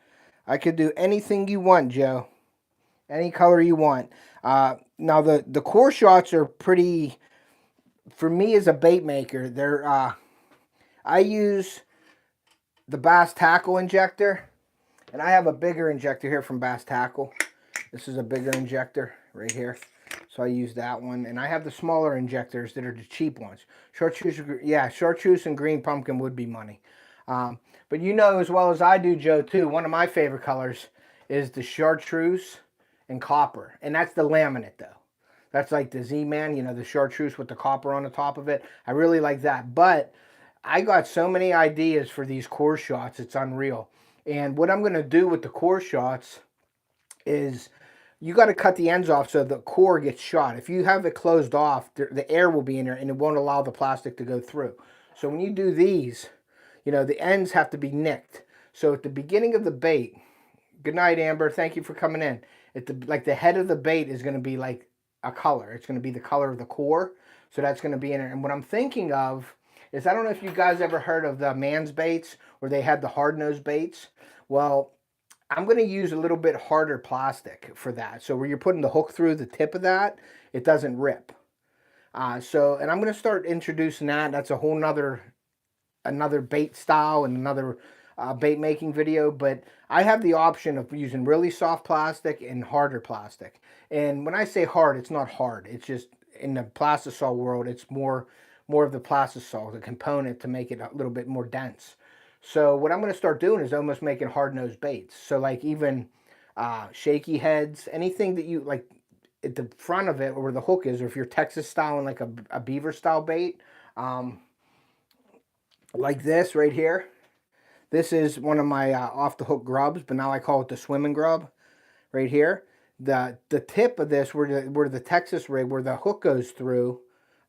I could do anything you want, Joe. Any color you want. Now the core shots are pretty, for me as a bait maker, they're I use the Bass Tackle injector, and I have a bigger injector here from Bass Tackle. This is a bigger injector right here. So I use that one, and I have the smaller injectors that are the cheap ones. Chartreuse, yeah, chartreuse and green pumpkin would be money. But you know as well as I do, Joe, too, one of my favorite colors is the chartreuse and copper. And that's the laminate, though. That's like the Z-Man, you know, the chartreuse with the copper on the top of it. I really like that. But I got so many ideas for these core shots, it's unreal. And what I'm going to do with the core shots is you got to cut the ends off so the core gets shot. If you have it closed off, the air will be in there and it won't allow the plastic to go through. So when you do these, you know, the ends have to be nicked. So at the beginning of the bait, good night, Amber, thank you for coming in. Like the head of the bait is going to be like a color. It's going to be the color of the core. So that's going to be in there. And what I'm thinking of is, I don't know if you guys ever heard of the man's baits where they had the hard-nosed baits. Well, I'm going to use a little bit harder plastic for that. So where you're putting the hook through the tip of that, it doesn't rip. And I'm going to start introducing that. That's a whole another bait style and another bait making video. But I have the option of using really soft plastic and harder plastic. And when I say hard, it's not hard. It's just in the plastisol world, it's more of the plastisol, the component, to make it a little bit more dense. So what I'm going to start doing is almost making hard-nosed baits. So like even shaky heads, anything that you like at the front of it or where the hook is, or if you're Texas style and like a beaver style bait, like this right here. This is one of my off the hook grubs, but now I call it the swimming grub right here. The tip of this, where the Texas rig, where the hook goes through,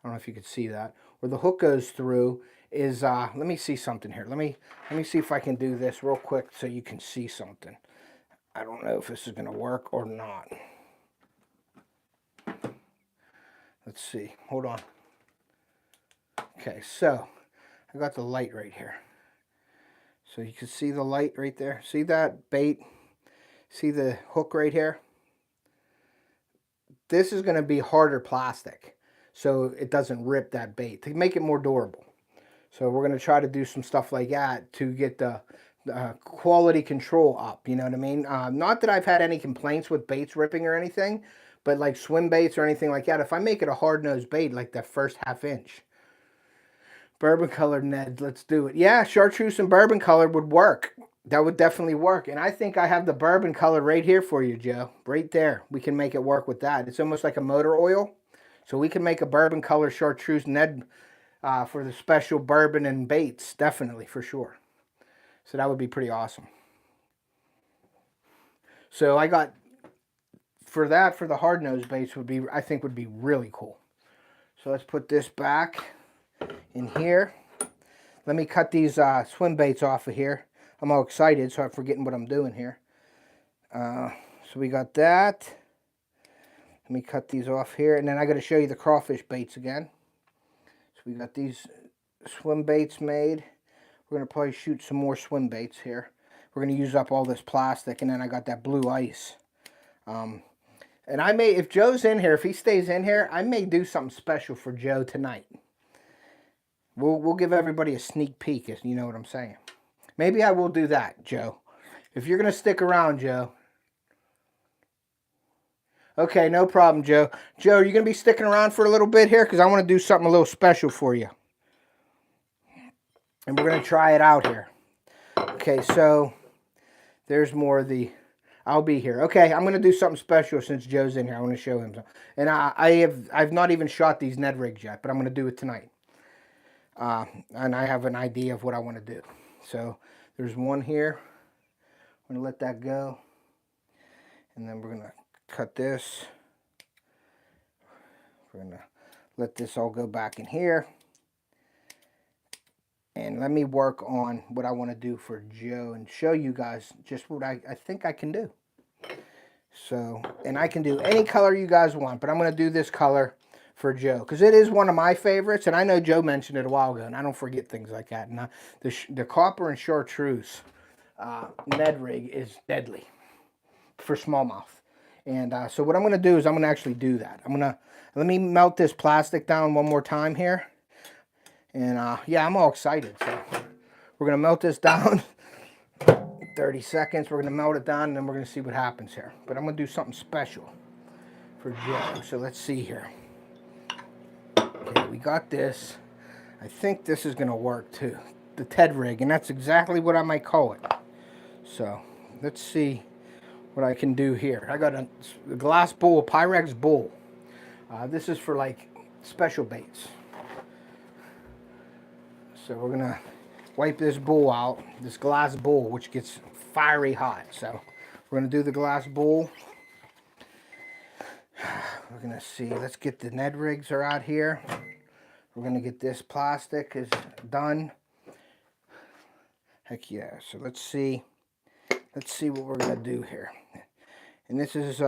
I don't know if you could see that, where the hook goes through is, let me see something here. Let me see if I can do this real quick so you can see something. I don't know if this is going to work or not. Let's see. Hold on. Okay, so I got the light right here. So you can see the light right there. See that bait? See the hook right here? This is going to be harder plastic, so it doesn't rip that bait, to make it more durable. So we're going to try to do some stuff like that to get the quality control up, you know what I mean? Not that I've had any complaints with baits ripping or anything, but like swim baits or anything like that, if I make it a hard-nosed bait, like that first ½ inch. Bourbon colored Ned, let's do it. Yeah, chartreuse and bourbon color would work. That would definitely work. And I think I have the bourbon color right here for you, Joe. Right there. We can make it work with that. It's almost like a motor oil. So we can make a bourbon color chartreuse Ned for the special bourbon and baits. Definitely, for sure. So that would be pretty awesome. So I got, for the hard-nosed baits I think would be really cool. So let's put this back in here. Let me cut these swim baits off of here. I'm all excited, so I'm forgetting what I'm doing here. So we got that. Let me cut these off here, and then I got to show you the crawfish baits again. So we got these swim baits made. We're going to probably shoot some more swim baits here. We're going to use up all this plastic, and then I got that blue ice. And I may, if Joe's in here, if he stays in here, I may do something special for Joe tonight. We'll give everybody a sneak peek, if you know what I'm saying. Maybe I will do that, Joe. If you're going to stick around, Joe. Okay, no problem, Joe. Joe, are you going to be sticking around for a little bit here? Because I want to do something a little special for you. And we're going to try it out here. Okay, so there's more of the... I'll be here. Okay, I'm going to do something special since Joe's in here. I want to show him something. And I've not even shot these Ned rigs yet, but I'm going to do it tonight. And I have an idea of what I want to do. So there's one here. I'm going to let that go. And then we're going to cut this. We're going to let this all go back in here. And let me work on what I want to do for Joe and show you guys just what I think I can do. So, and I can do any color you guys want, but I'm going to do this color for Joe because it is one of my favorites. And I know Joe mentioned it a while ago, and I don't forget things like that. And the copper and chartreuse Ned rig is deadly for smallmouth. And so what I'm going to do is I'm going to actually do that. Let me melt this plastic down one more time here. And yeah, I'm all excited. So we're going to melt this down. 30 seconds. We're going to melt it down, and then we're going to see what happens here. But I'm going to do something special for Joe. So let's see here. Okay, we got this. I think this is going to work too. The Ted rig, and that's exactly what I might call it. So let's see what I can do here. I got a glass bowl, a Pyrex bowl. This is for like special baits. So we're going to wipe this bowl out, this glass bowl, which gets fiery hot. So we're going to do the glass bowl. We're going to see, let's get the Ned rigs are out here. We're going to get this plastic is done. Heck yeah. So let's see what we're going to do here. And this is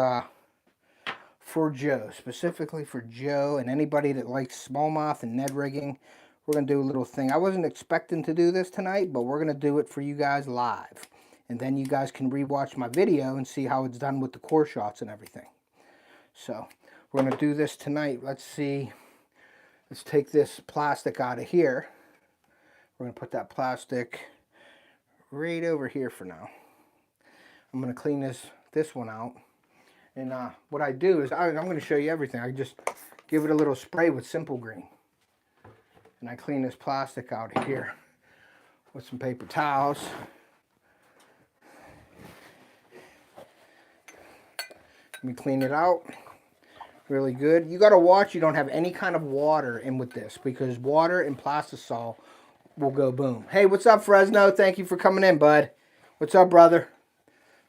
for Joe, specifically for Joe and anybody that likes smallmouth and Ned rigging. We're going to do a little thing. I wasn't expecting to do this tonight, but we're going to do it for you guys live. And then you guys can rewatch my video and see how it's done with the core shots and everything. So we're going to do this tonight. Let's see. Let's take this plastic out of here. We're going to put that plastic right over here for now. I'm going to clean this one out. And what I do is I'm going to show you everything. I just give it a little spray with Simple Green. And I clean this plastic out of here with some paper towels. Let me clean it out really good. You got to watch you don't have any kind of water in with this, because water and plastisol will go boom. Hey, what's up, Fresno? Thank you for coming in, bud. What's up, brother?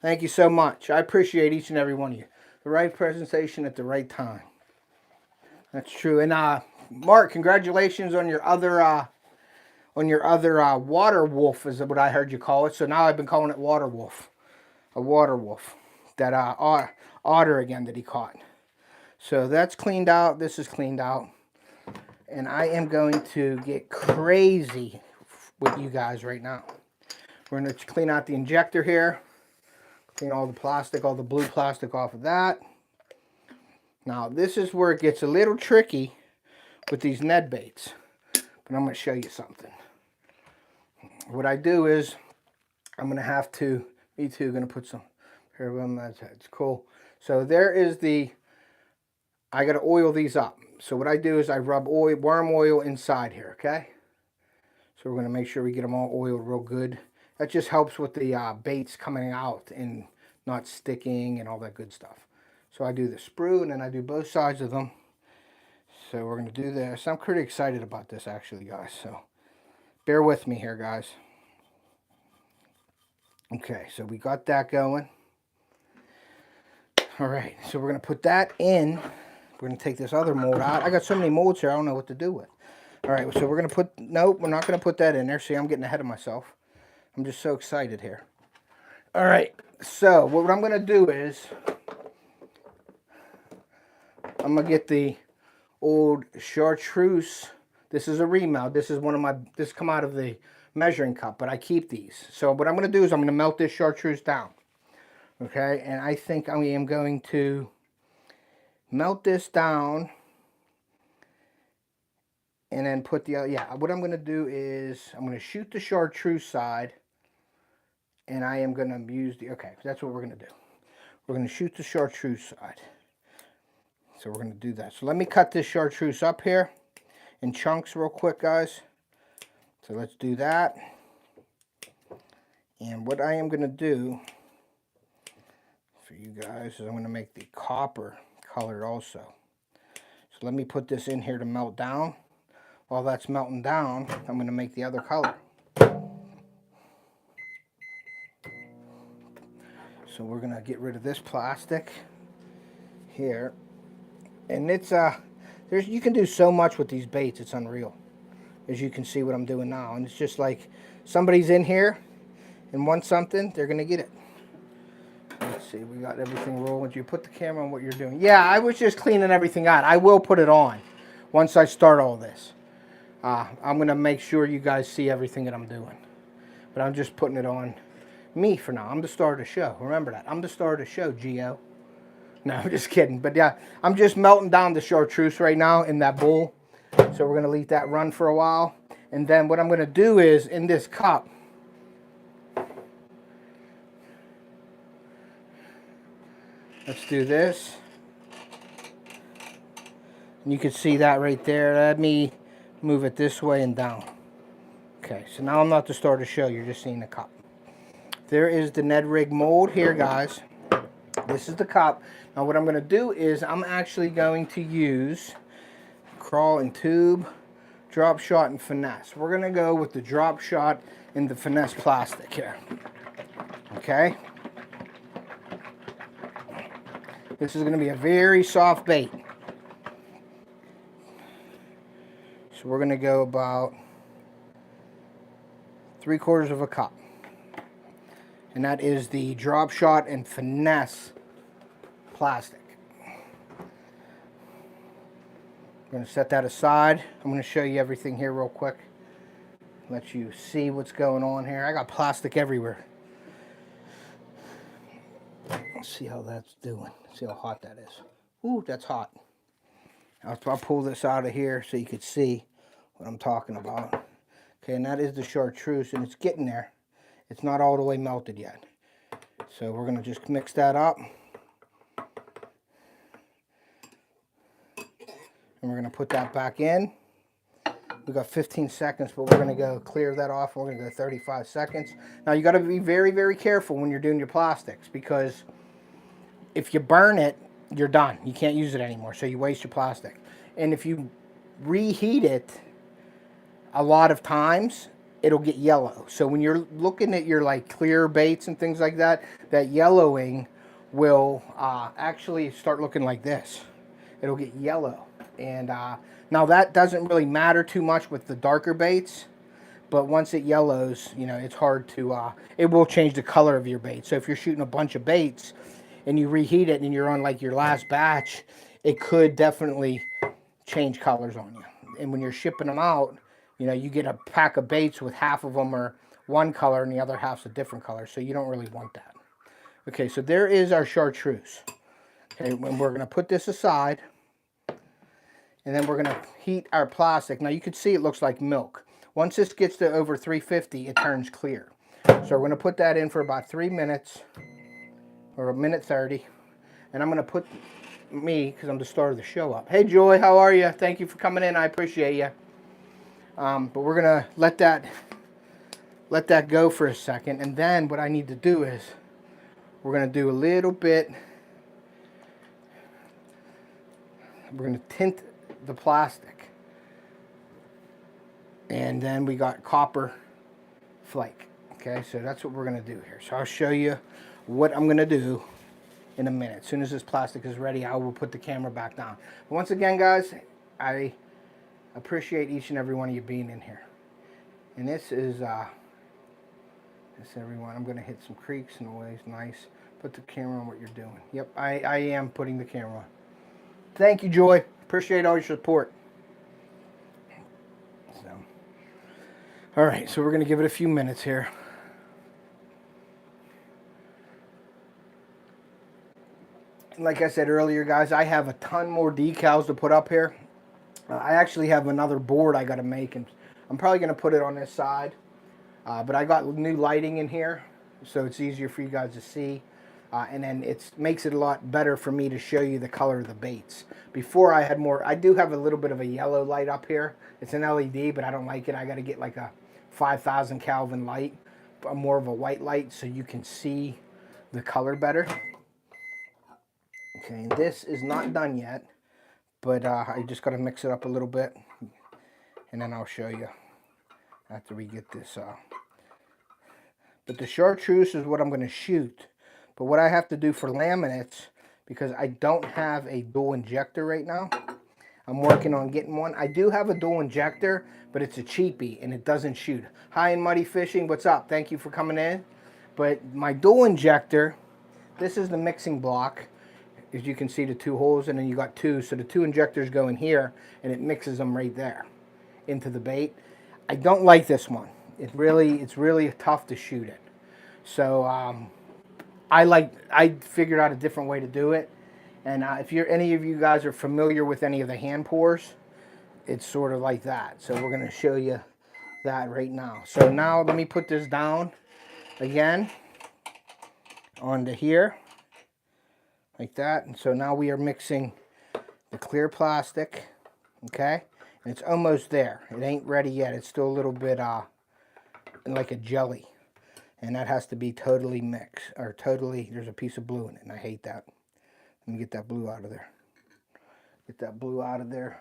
Thank you so much. I appreciate each and every one of you. The right presentation at the right time. That's true. And Mark, congratulations on your other water wolf, is what I heard you call it. So now I've been calling it water wolf, a water wolf. That otter again that he caught. So that's cleaned out. This is cleaned out, and I am going to get crazy with you guys right now. We're going to clean out the injector here. Clean all the plastic, all the blue plastic off of that. Now this is where it gets a little tricky with these Ned baits, but I'm going to show you something. What I do is I'm going to have to, me too, going to put some here. That's cool. So there is I got to oil these up. So what I do is I rub oil, worm oil inside here, okay? So we're going to make sure we get them all oiled real good. That just helps with the baits coming out and not sticking and all that good stuff. So I do the sprue, and then I do both sides of them. So we're going to do this. I'm pretty excited about this, actually, guys. So bear with me here, guys. Okay, so we got that going. All right, so we're going to put that in. We're going to take this other mold out. I got so many molds here, I don't know what to do with. All right, so we're going to put, nope, we're not going to put that in there. See, I'm getting ahead of myself. I'm just so excited here. All right, so what I'm going to do is I'm going to get the old chartreuse. This is a remelt. This is one of my, this come out of the measuring cup, but I keep these. So what I'm going to do is I'm going to melt this chartreuse down. Okay, and I think I am going to melt this down and then put the, yeah, what I'm going to do is I'm going to shoot the chartreuse side, and I am going to use the, okay, that's what we're going to do. We're going to shoot the chartreuse side. So we're going to do that. So let me cut this chartreuse up here in chunks real quick, guys. So let's do that. And what I am going to do for you guys is I'm going to make the copper colored also. So let me put this in here to melt down. While that's melting down, I'm going to make the other color. So we're going to get rid of this plastic here. And it's, there's, you can do so much with these baits, it's unreal. As you can see what I'm doing now. And it's just like somebody's in here and wants something, they're going to get it. Let's see, we got everything rolling. Did you put the camera on what you're doing? Yeah, I was just cleaning everything out. I will put it on once I start all this. I'm going to make sure you guys see everything that I'm doing. But I'm just putting it on me for now. I'm the star of the show. Remember that. I'm the star of the show, Gio. No, I'm just kidding. But yeah, I'm just melting down the chartreuse right now in that bowl. So we're going to let that run for a while. And then what I'm going to do is, in this cup, let's do this. And you can see that right there. Let me move it this way and down. Okay, so now I'm not the star of the show. You're just seeing the cup. There is the Ned Rig mold here, guys. This is the cup. Now what I'm going to do is I'm actually going to use crawl and tube, drop shot, and finesse. We're going to go with the drop shot and the finesse plastic here. Okay. This is going to be a very soft bait. So we're going to go about 3/4 of a cup. And that is the drop shot and finesse plastic. I'm going to set that aside. I'm going to show you everything here real quick. Let you see what's going on here. I got plastic everywhere. Let's see how that's doing. See how hot that is. Ooh, that's hot. I'll pull this out of here so you can see what I'm talking about. Okay, and that is the chartreuse, and it's getting there. It's not all the way melted yet. So we're going to just mix that up. And we're going to put that back in. We've got 15 seconds, but we're going to go clear that off. We're going to go 35 seconds. Now, you got to be very, very careful when you're doing your plastics, because if you burn it, you're done. You can't use it anymore, so you waste your plastic. And if you reheat it, a lot of times, it'll get yellow. So when you're looking at your like clear baits and things like that, that yellowing will actually start looking like this. It'll get yellow. And now that doesn't really matter too much with the darker baits, but once it yellows, you know, it's hard to, it will change the color of your bait. So if you're shooting a bunch of baits and you reheat it and you're on like your last batch, it could definitely change colors on you. And when you're shipping them out, you know, you get a pack of baits with half of them are one color and the other half's a different color. So you don't really want that. Okay, so there is our chartreuse. Okay, and we're going to put this aside. And then we're going to heat our plastic. Now you can see it looks like milk. Once this gets to over 350, it turns clear. So we're going to put that in for about 3 minutes, or 1:30. And I'm going to put me, because I'm the star of the show, up. Hey Joy, how are you? Thank you for coming in. I appreciate you. But we're going to let that go for a second. And then what I need to do is we're going to do a little bit. We're going to tint the plastic. And then we got copper flake. Okay, so that's what we're going to do here. So I'll show you what I'm going to do in a minute. As soon as this plastic is ready, I will put the camera back down. But once again, guys, I appreciate each and every one of you being in here. And this is everyone. I'm going to hit some creeks, and noise. Nice. Put the camera on what you're doing. Yep, I am putting the camera on. Thank you, Joy. Appreciate all your support. So, all right, so we're going to give it a few minutes here. Like I said earlier, guys, I have a ton more decals to put up here. I actually have another board I got to make, and I'm probably going to put it on this side. But I got new lighting in here, so it's easier for you guys to see. And then it makes it a lot better for me to show you the color of the baits. Before I had more, I do have a little bit of a yellow light up here. It's an LED, but I don't like it. I got to get like a 5,000 Kelvin light, more of a white light, so you can see the color better. Okay, and this is not done yet, but I just got to mix it up a little bit, and then I'll show you after we get this. But the chartreuse is what I'm going to shoot. But what I have to do for laminates, because I don't have a dual injector right now, I'm working on getting one. I do have a dual injector, but it's a cheapie, and it doesn't shoot. Hi, and Muddy Fishing, what's up? Thank you for coming in. But my dual injector, this is the mixing block. As you can see, the two holes, and then you got two. So the two injectors go in here, and it mixes them right there into the bait. I don't like this one. It's really tough to shoot it. So I figured out a different way to do it. And if any of you guys are familiar with any of the hand pours, it's sort of like that. So we're going to show you that right now. So now let me put this down again onto here. Like that. And so now we are mixing the clear plastic, okay? And it's almost there. It ain't ready yet. It's still a little bit like a jelly. And that has to be totally mixed, or totally, there's a piece of blue in it, and I hate that. Let me get that blue out of there. Get that blue out of there.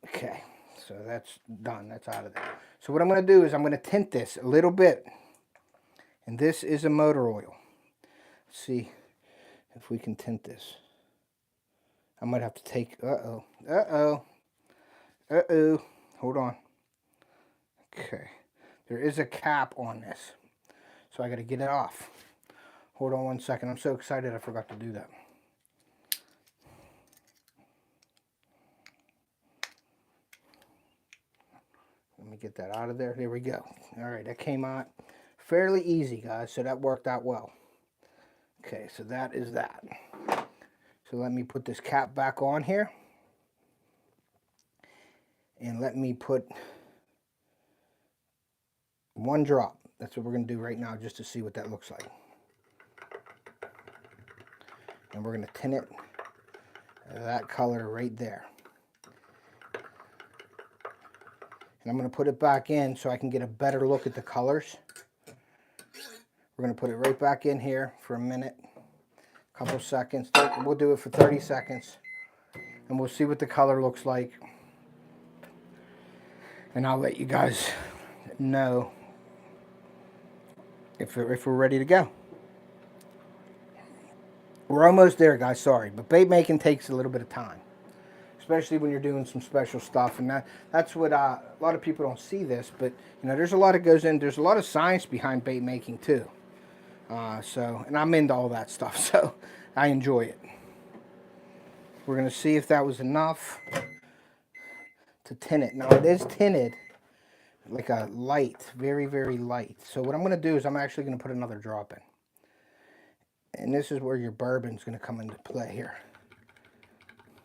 Okay, so that's done. That's out of there. So what I'm going to do is I'm going to tint this a little bit. And this is a motor oil. Let's see if we can tint this. I might have to take, hold on. Okay, there is a cap on this, so I got to get it off. Hold on one second. I'm so excited I forgot to do that. Let me get that out of there. There we go. All right, that came out fairly easy, guys, so that worked out well. Okay, so that is that. So let me put this cap back on here. And let me put one drop. That's what we're going to do right now, just to see what that looks like. And we're going to tint it that color right there. And I'm going to put it back in so I can get a better look at the colors. We're going to put it right back in here for a minute, a couple seconds. We'll do it for 30 seconds. And we'll see what the color looks like. And I'll let you guys know if we're ready to go. We're almost there, guys, sorry. But bait making takes a little bit of time, especially when you're doing some special stuff. And that's what a lot of people don't see this, but you know, there's a lot that goes in. There's a lot of science behind bait making too. And I'm into all that stuff, so I enjoy it. We're going to see if that was enough to tint it. Now it is tinted like a light, very, very light. So what I'm going to do is I'm actually going to put another drop in. And this is where your bourbon's going to come into play here.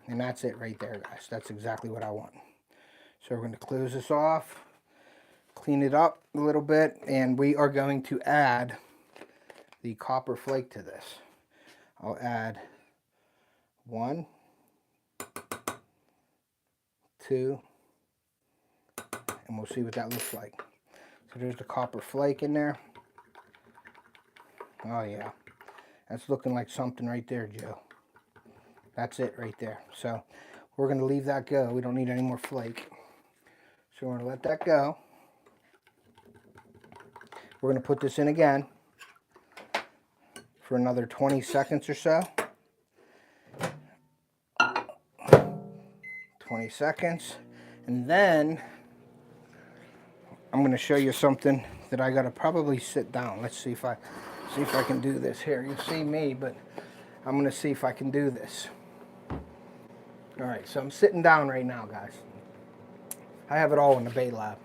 And that's it right there, guys. That's exactly what I want. So we're going to close this off, clean it up a little bit, and we are going to add the copper flake to this. I'll add 1, 2, and we'll see what that looks like. So there's the copper flake in there. Oh yeah, that's looking like something right there, Joe. That's it right there. So we're going to leave that go. We don't need any more flake. So we're going to let that go. We're going to put this in again for another 20 seconds or so. 20 seconds. And then I'm going to show you something that I got to probably sit down. Let's see if I can do this here. You see me, but I'm going to see if I can do this. All right, so I'm sitting down right now, guys. I have it all in the bait lab.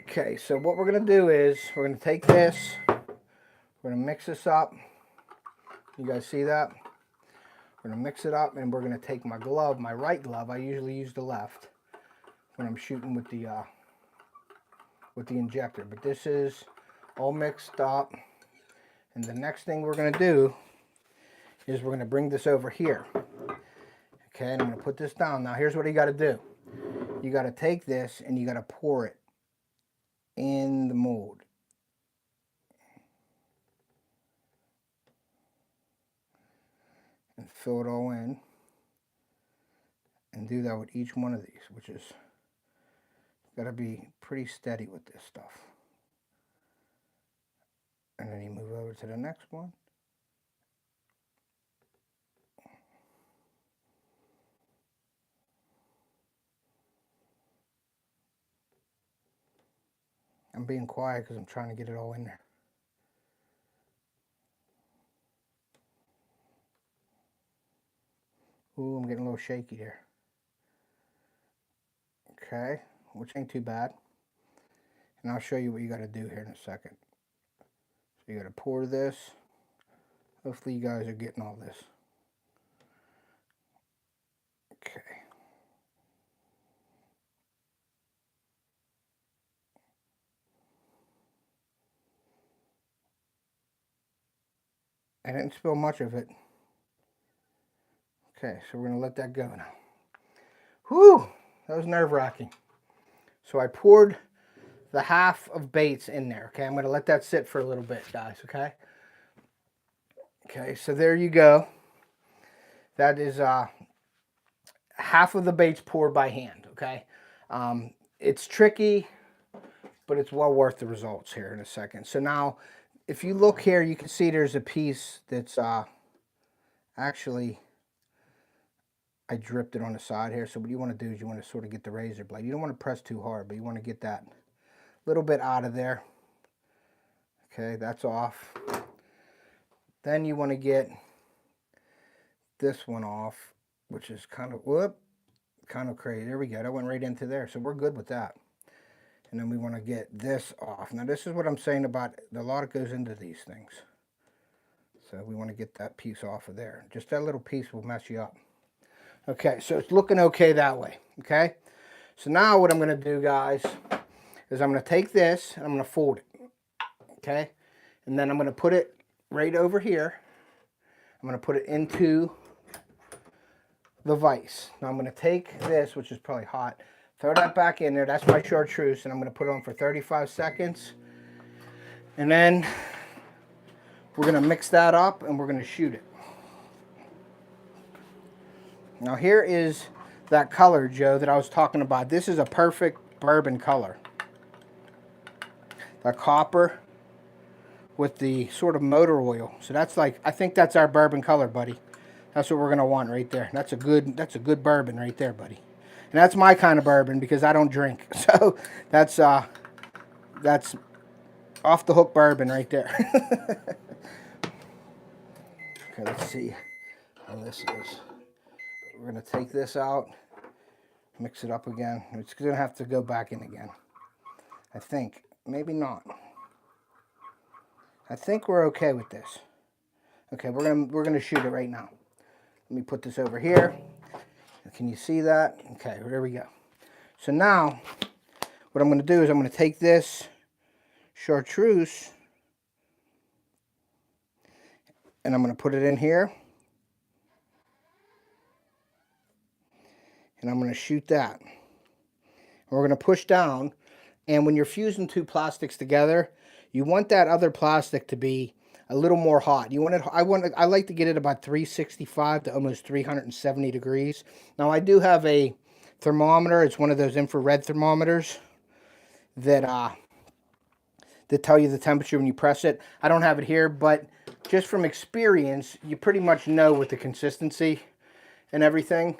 Okay, so what we're going to do is we're going to take this, we're going to mix this up. You guys see that? We're going to mix it up, and we're going to take my glove, my right glove. I usually use the left when I'm shooting with the injector, but this is all mixed up. And the next thing we're going to do is we're going to bring this over here. Okay, and I'm going to put this down. Now here's what you got to do. You got to take this and you got to pour it in the mold. And fill it all in. And do that with each one of these, which is got to be pretty steady with this stuff. And then you move over to the next one. I'm being quiet because I'm trying to get it all in there. Ooh, I'm getting a little shaky there. Okay, which ain't too bad. And I'll show you what you got to do here in a second. So you got to pour this. Hopefully you guys are getting all this. Okay. I didn't spill much of it. Okay, so we're going to let that go now. Whew, that was nerve-wracking. So I poured the half of baits in there. Okay, I'm going to let that sit for a little bit, guys, okay? Okay, so there you go. That is half of the baits poured by hand, okay? It's tricky, but it's well worth the results here in a second. So now, if you look here, you can see there's a piece that's actually, I dripped it on the side here. So what you want to do is you want to sort of get the razor blade. You don't want to press too hard, but you want to get that little bit out of there. Okay, that's off. Then you want to get this one off, which is kind of crazy. There we go. That went right into there. So we're good with that. And then we want to get this off. Now this is what I'm saying about a lot goes into these things. So we want to get that piece off of there. Just that little piece will mess you up. Okay, so it's looking okay that way. Okay, so now what I'm going to do, guys, is I'm going to take this and I'm going to fold it. Okay, and then I'm going to put it right over here. I'm going to put it into the vise. Now I'm going to take this, which is probably hot, throw that back in there. That's my chartreuse, and I'm going to put it on for 35 seconds. And then we're going to mix that up and we're going to shoot it. Now here is that color, Joe, that I was talking about. This is a perfect bourbon color. That copper with the sort of motor oil. So that's like, I think that's our bourbon color, buddy. That's what we're gonna want right there. That's a good bourbon right there, buddy. And that's my kind of bourbon because I don't drink. So that's off the hook bourbon right there. Okay, let's see how this is. We're gonna take this out, mix it up again. It's gonna have to go back in again. I think, maybe not. I think we're okay with this. Okay, we're gonna shoot it right now. Let me put this over here. Can you see that? Okay, there we go. So now, what I'm gonna do is I'm gonna take this chartreuse and I'm gonna put it in here. And I'm gonna shoot that. And we're gonna push down. And when you're fusing two plastics together, you want that other plastic to be a little more hot. You want it, I like to get it about 365 to almost 370 degrees. Now I do have a thermometer. It's one of those infrared thermometers that tell you the temperature when you press it. I don't have it here, but just from experience, you pretty much know with the consistency and everything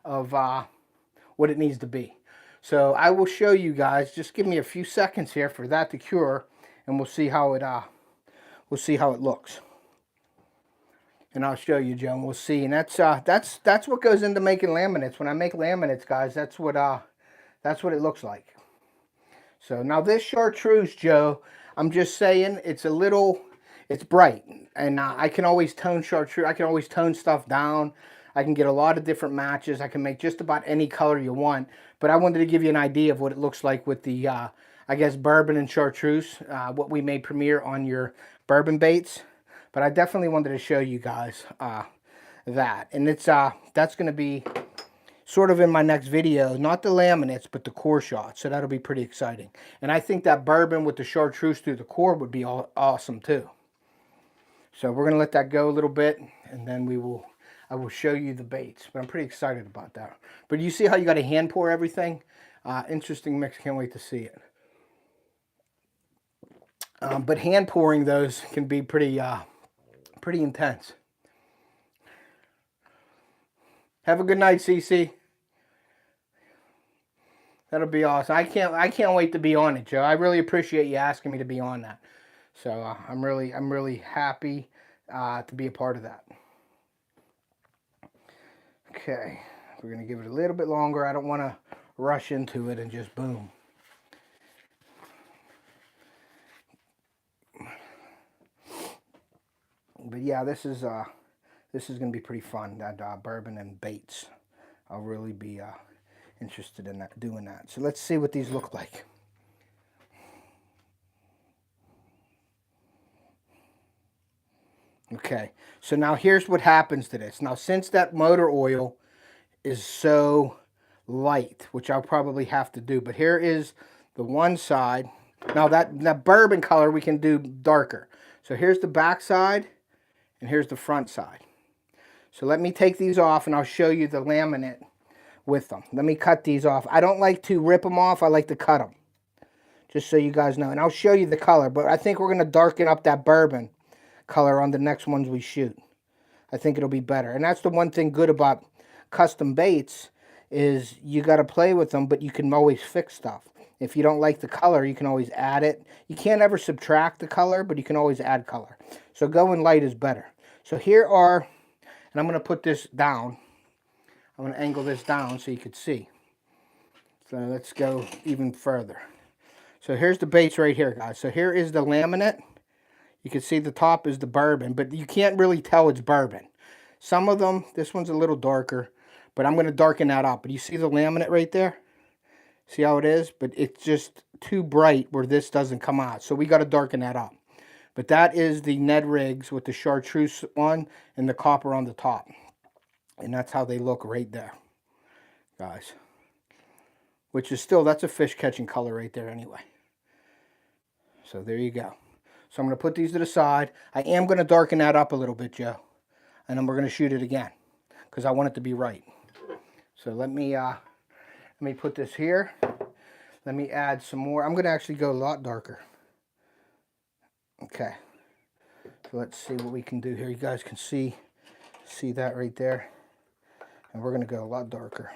of what it needs to be. So I will show you guys. Just give me a few seconds here for that to cure, and we'll see how it looks. And I'll show you, Joe, and we'll see. And that's what goes into making laminates. When I make laminates, guys, that's what it looks like. So now this chartreuse, Joe, I'm just saying it's it's bright, and I can always tone chartreuse. I can always tone stuff down. I can get a lot of different matches. I can make just about any color you want. But I wanted to give you an idea of what it looks like with the, I guess, bourbon and chartreuse, what we made premiere on your bourbon baits. But I definitely wanted to show you guys that. And that's going to be sort of in my next video, not the laminates, but the core shots. So that'll be pretty exciting. And I think that bourbon with the chartreuse through the core would be awesome too. So we're going to let that go a little bit, and then I will show you the baits. But I'm pretty excited about that. But you see how you got to hand pour everything? Interesting mix. Can't wait to see it. But hand pouring those can be pretty intense. Have a good night, CC. That'll be awesome. I can't wait to be on it, Joe. I really appreciate you asking me to be on that. So I'm really happy to be a part of that. Okay, we're gonna give it a little bit longer. I don't want to rush into it and just boom. But yeah, this is gonna be pretty fun. That bourbon and baits. I'll really be interested in doing that. So let's see what these look like. Okay, so now here's what happens to this. Now, since that motor oil is so light, which I'll probably have to do, but here is the one side. Now that bourbon color we can do darker. So here's the back side and here's the front side. So let me take these off and I'll show you the laminate with them. Let me cut these off. I don't like to rip them off. I like to cut them, just so you guys know. And I'll show you the color, but I think we're going to darken up that bourbon color on the next ones we shoot. I think it'll be better. And that's the one thing good about custom baits is you got to play with them, but you can always fix stuff. If you don't like the color, you can always add it. You can't ever subtract the color, but you can always add color. So going light is better. So here are, and I'm going to put this down. I'm going to angle this down so you can see. So let's go even further. So here's the baits right here, guys. So here is the laminate. You can see the top is the bourbon, but you can't really tell it's bourbon. Some of them, this one's a little darker, but I'm going to darken that up. But you see the laminate right there? See how it is? But it's just too bright where this doesn't come out. So we got to darken that up. But that is the Ned Rigs with the chartreuse on and the copper on the top. And that's how they look right there, guys. Which is still, that's a fish catching color right there anyway. So there you go. So I'm going to put these to the side. I am going to darken that up a little bit, Joe. And then we're going to shoot it again because I want it to be right. So let me put this here. Let me add some more. I'm going to actually go a lot darker. Okay. So let's see what we can do here. You guys can see that right there. And we're going to go a lot darker.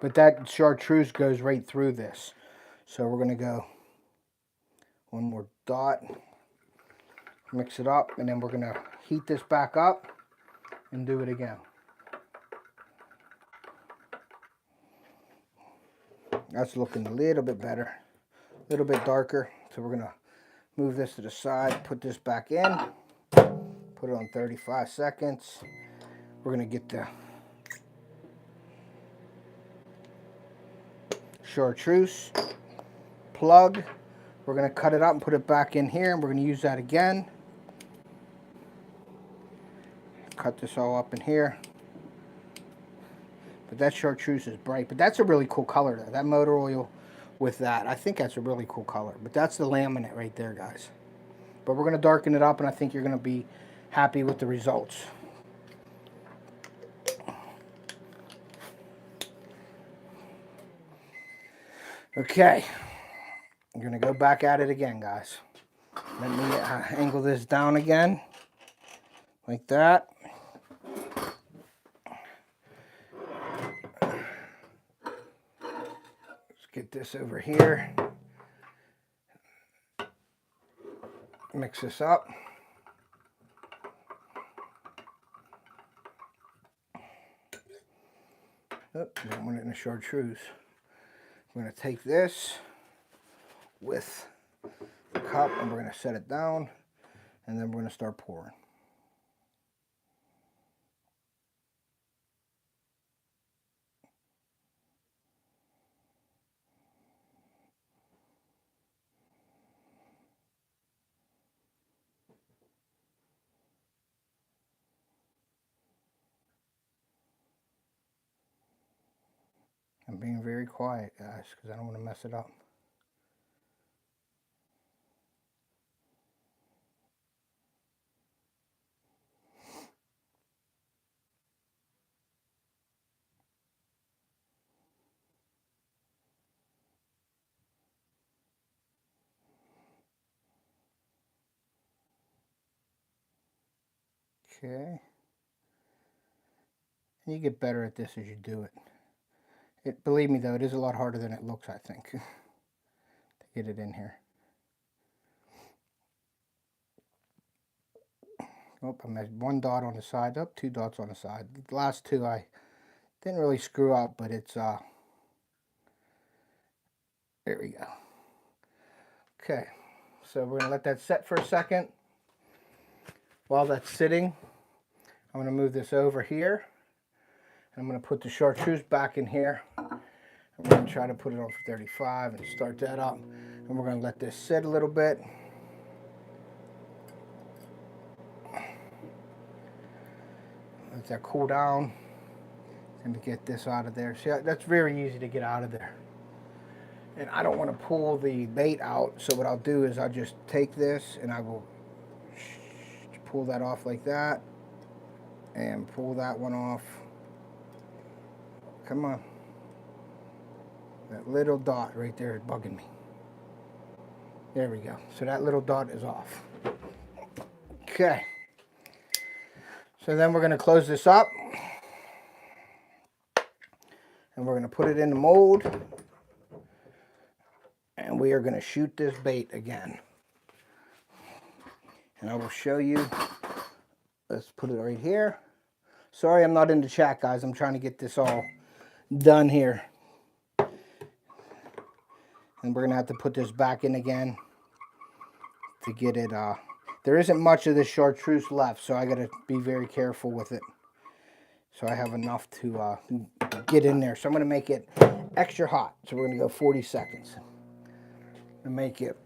But that chartreuse goes right through this. So we're going to go one more dot, mix it up, and then we're going to heat this back up and do it again. That's looking a little bit better, a little bit darker. So we're going to move this to the side, put this back in, put it on 35 seconds. We're going to get the chartreuse plug. We're going to cut it up and put it back in here, and we're going to use that again. Cut this all up in here. But that chartreuse is bright. But that's a really cool color though. That motor oil with that. I think that's a really cool color. But that's the laminate right there, guys. But we're going to darken it up, and I think you're going to be happy with the results. Okay, I'm going to go back at it again, guys. Let me angle this down again, like that. Let's get this over here. Mix this up. Oh, don't want it in a chartreuse. I'm going to take this with the cup and we're going to set it down, and then we're going to start pouring. I'm being very quiet, guys, because I don't want to mess it up. Okay. And you get better at this as you do it. Believe me though, it is a lot harder than it looks, I think, to get it in here. Oh, I made one dot on the side. Oh, 2 dots on the side. The last 2 I didn't really screw up, but it's there we go. Okay, so we're gonna let that set for a second. While that's sitting, I'm gonna move this over here. I'm gonna put the chartreuse back in here. I'm gonna try to put it on for 35 and start that up. And we're gonna let this sit a little bit. Let that cool down. And get this out of there. See, that's very easy to get out of there. And I don't want to pull the bait out, so what I'll do is I'll just take this and I will pull that off like that. And pull that one off. Come on. That little dot right there is bugging me. There we go. So that little dot is off. Okay. So then we're going to close this up. And we're going to put it in the mold. And we are going to shoot this bait again. And I will show you. Let's put it right here. Sorry I'm not in the chat, guys. I'm trying to get this all done here. And we're going to have to put this back in again to get it. There isn't much of this chartreuse left, so I got to be very careful with it. So I have enough to get in there. So I'm going to make it extra hot. So we're going to go 40 seconds. And make it.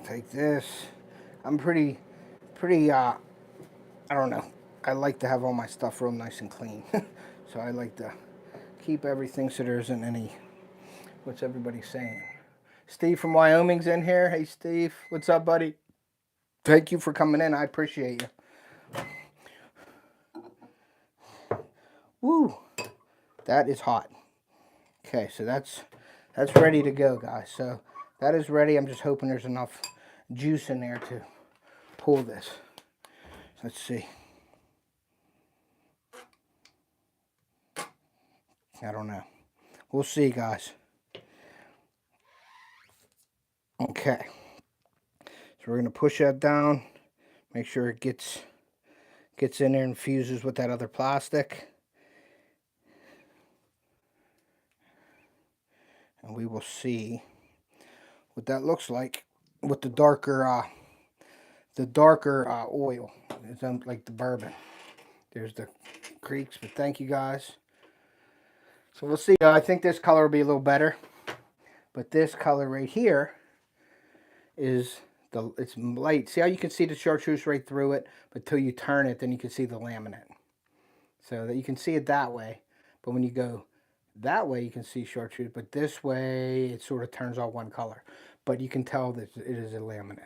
Take this. I'm pretty, I don't know. I like to have all my stuff real nice and clean. So I like to keep everything so there isn't any, what's everybody saying? Steve from Wyoming's in here. Hey, Steve. What's up, buddy? Thank you for coming in. I appreciate you. Woo. That is hot. Okay, so that's ready to go, guys. So that is ready. I'm just hoping there's enough juice in there to pull this. Let's see. I don't know. We'll see, guys. Okay. So we're going to push that down. Make sure it gets in there and fuses with that other plastic. And we will see what that looks like with the darker oil. It's like the bourbon. There's the creeks, but thank you guys. So we'll see. I think this color will be a little better. But this color right here is it's light. See how you can see the chartreuse right through it, but till you turn it, then you can see the laminate. So that you can see it that way. But when you go that way, you can see chartreuse. But this way, it sort of turns all one color. But you can tell that it is a laminate.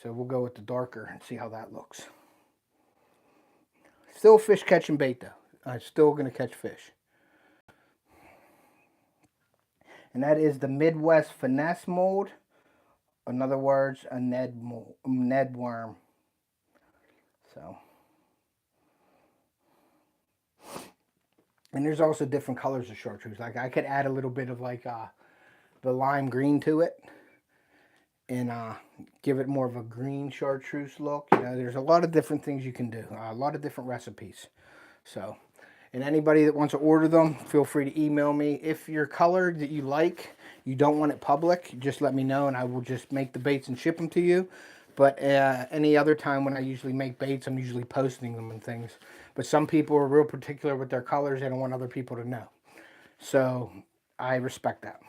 So we'll go with the darker and see how that looks. Still fish catching bait though. I'm still going to catch fish. And that is the Midwest Finesse mold. In other words, a Ned worm. So, and there's also different colors of chartreuse. Like I could add a little bit of like the lime green to it, and give it more of a green chartreuse look. You know, there's a lot of different things you can do. A lot of different recipes. So, and anybody that wants to order them, feel free to email me. If your color that you like, you don't want it public, just let me know and I will just make the baits and ship them to you. But any other time when I usually make baits, I'm usually posting them and things. But some people are real particular with their colors. They don't want other people to know. So I respect that.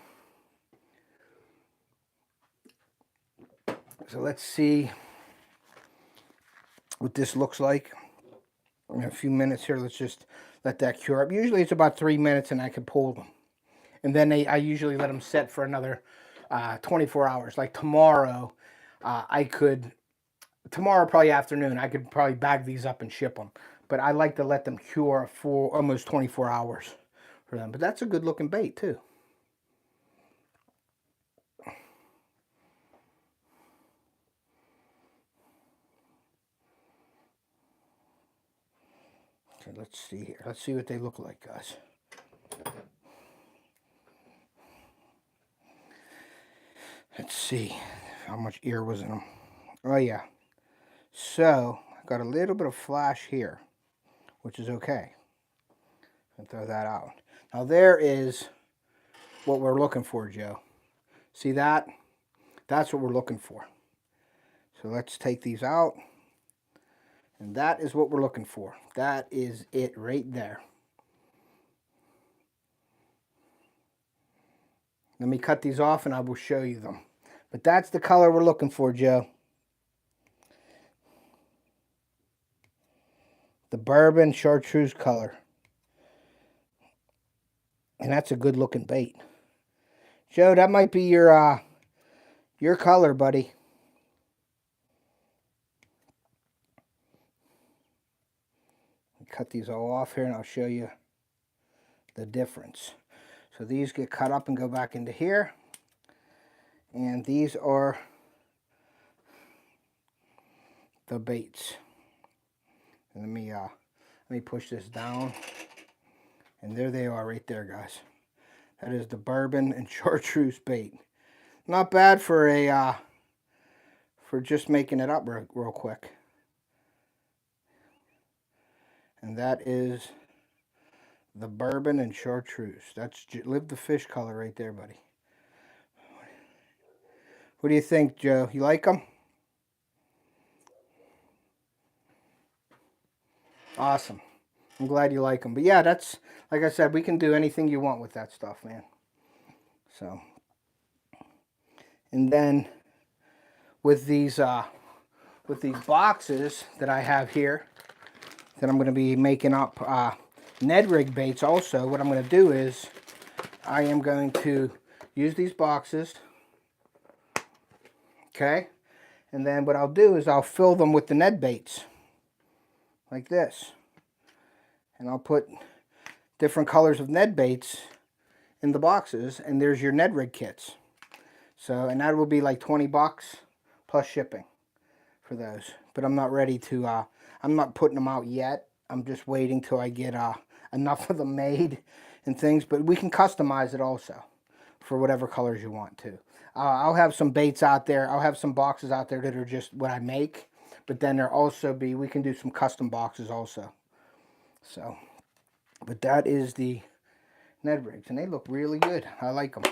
So let's see what this looks like. In a few minutes here, let's just let that cure up. Usually it's about 3 minutes and I can pull them. And then I usually let them set for another 24 hours. Like tomorrow, tomorrow probably afternoon, I could probably bag these up and ship them. But I like to let them cure for almost 24 hours for them. But that's a good looking bait too. Okay, let's see here. Let's see what they look like, guys. Let's see how much ear was in them. Oh yeah. So I got a little bit of flash here, which is okay. And throw that out. Now there is what we're looking for, Joe. See that? That's what we're looking for. So let's take these out. And that is what we're looking for. That is it right there. Let me cut these off and I will show you them. But that's the color we're looking for, Joe. The bourbon chartreuse color. And that's a good looking bait. Joe, that might be your color, buddy. Cut these all off here and I'll show you the difference. So these get cut up and go back into here. And these are the baits. And let me push this down. And there they are right there, guys. That is the bourbon and chartreuse bait. Not bad for a for just making it up real quick. And that is the bourbon and chartreuse. That's live the fish color right there, buddy. What do you think, Joe? You like them? Awesome. I'm glad you like them. But yeah, that's, like I said, we can do anything you want with that stuff, man. So, and then with these boxes that I have here, that I'm going to be making up Ned rig baits also, what I'm going to do is I am going to use these boxes. Okay, and then what I'll do is I'll fill them with the Ned baits, like this. And I'll put different colors of Ned baits in the boxes, and there's your Ned rig kits. So, and that will be like 20 bucks plus shipping for those. But I'm not ready to, I'm not putting them out yet. I'm just waiting till I get enough of them made and things. But we can customize it also for whatever colors you want to. I'll have some baits out there. I'll have some boxes out there that are just what I make. But then there'll also be, we can do some custom boxes also. So, but that is the Ned rigs. And they look really good. I like them.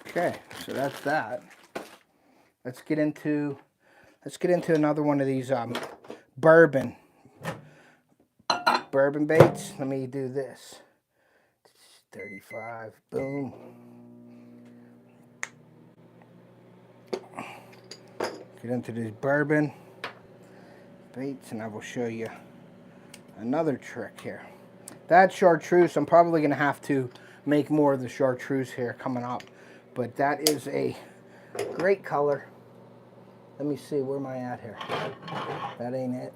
Okay, so that's that. Let's get into another one of these bourbon baits. Let me do this. 35, boom. Get into these bourbon baits and I will show you another trick here. That chartreuse, I'm probably going to have to make more of the chartreuse here coming up. But that is a great color. Let me see, where am I at here? That ain't it.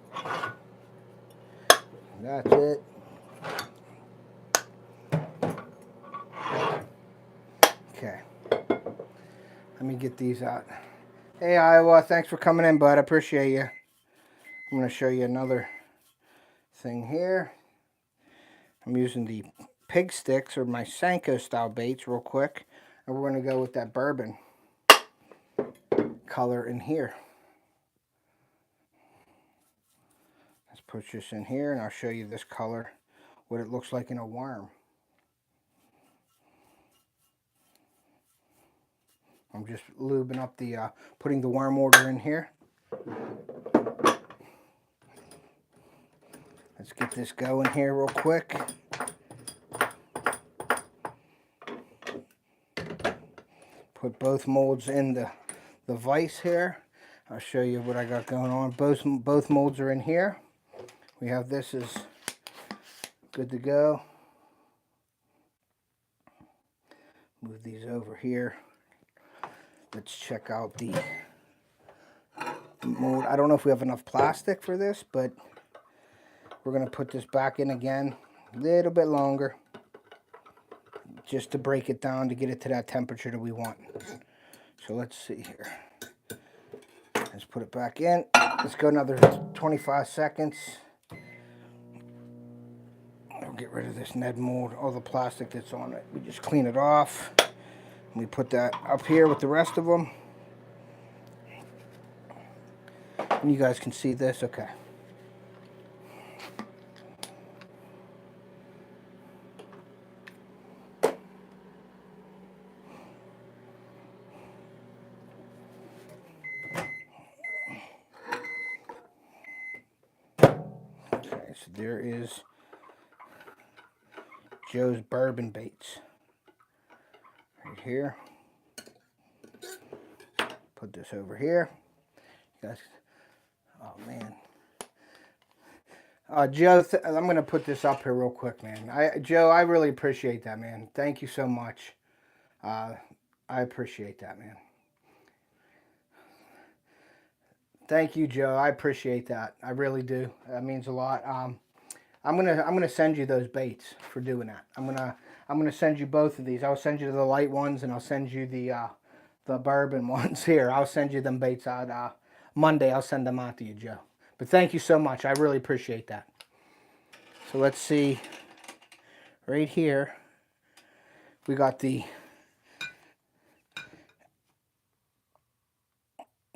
That's it. Okay. Let me get these out. Hey, Iowa, thanks for coming in, bud. I appreciate you. I'm going to show you another thing here. I'm using the pig sticks, or my Senko style baits, real quick. And we're going to go with that bourbon color in here. Let's put this in here, and I'll show you this color, what it looks like in a worm. I'm just lubing up the, putting the worm order in here. Let's get this going here real quick. Put both molds in the vise here. I'll show you what I got going on. Both molds are in here. We have this is good to go. Move these over here. Let's check out the mold. I don't know if we have enough plastic for this, but we're going to put this back in again a little bit longer, just to break it down to get it to that temperature that we want. So let's see here. Let's put it back in. Let's go another 25 seconds. I'll get rid of this Ned mold, all the plastic that's on it. We just clean it off. We put that up here with the rest of them. And you guys can see this, okay. Okay, so there is Joe's bourbon baits. Right here. Put this over here. You guys, oh man. Joe, I'm going to put this up here real quick, man. Joe, I really appreciate that, man. Thank you so much. I appreciate that, man. Thank you, Joe. I appreciate that. I really do. That means a lot. I'm gonna send you those baits for doing that. I'm gonna send you both of these. I'll send you the light ones, and I'll send you the bourbon ones here. I'll send you them baits out Monday. I'll send them out to you, Joe. But thank you so much. I really appreciate that. So let's see. Right here, we got the.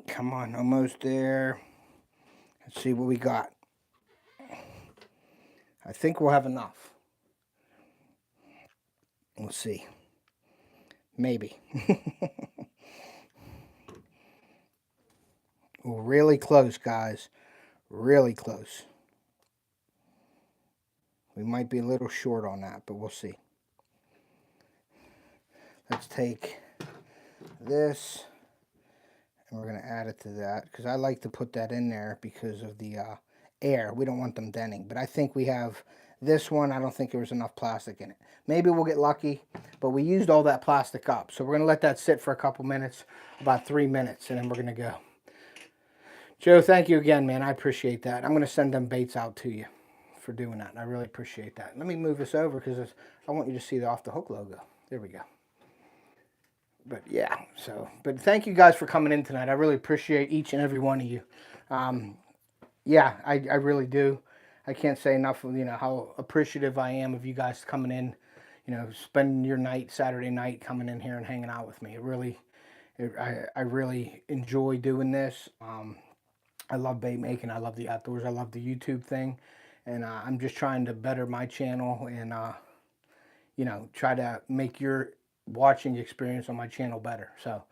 Come on, almost there. Let's see what we got. I think we'll have enough. We'll see. Maybe. We're really close, guys. Really close. We might be a little short on that, but we'll see. Let's take this, and we're going to add it to that, because I like to put that in there because of the air. We don't want them denting, but I think we have this one. I don't think there was enough plastic in it. Maybe we'll get lucky, but we used all that plastic up. So we're going to let that sit for a couple minutes, about 3 minutes, and then we're going to go. Joe, thank you again, man. I appreciate that. I'm going to send them baits out to you for doing that. I really appreciate that. Let me move this over because I want you to see the Off the Hook logo. There we go. But yeah, but thank you guys for coming in tonight. I really appreciate each and every one of you. Yeah, I really do. I can't say enough of, how appreciative I am of you guys coming in, spending your night, Saturday night, coming in here and hanging out with me. I really enjoy doing this. I love bait making. I love the outdoors. I love the YouTube thing. And I'm just trying to better my channel and, try to make your watching experience on my channel better. So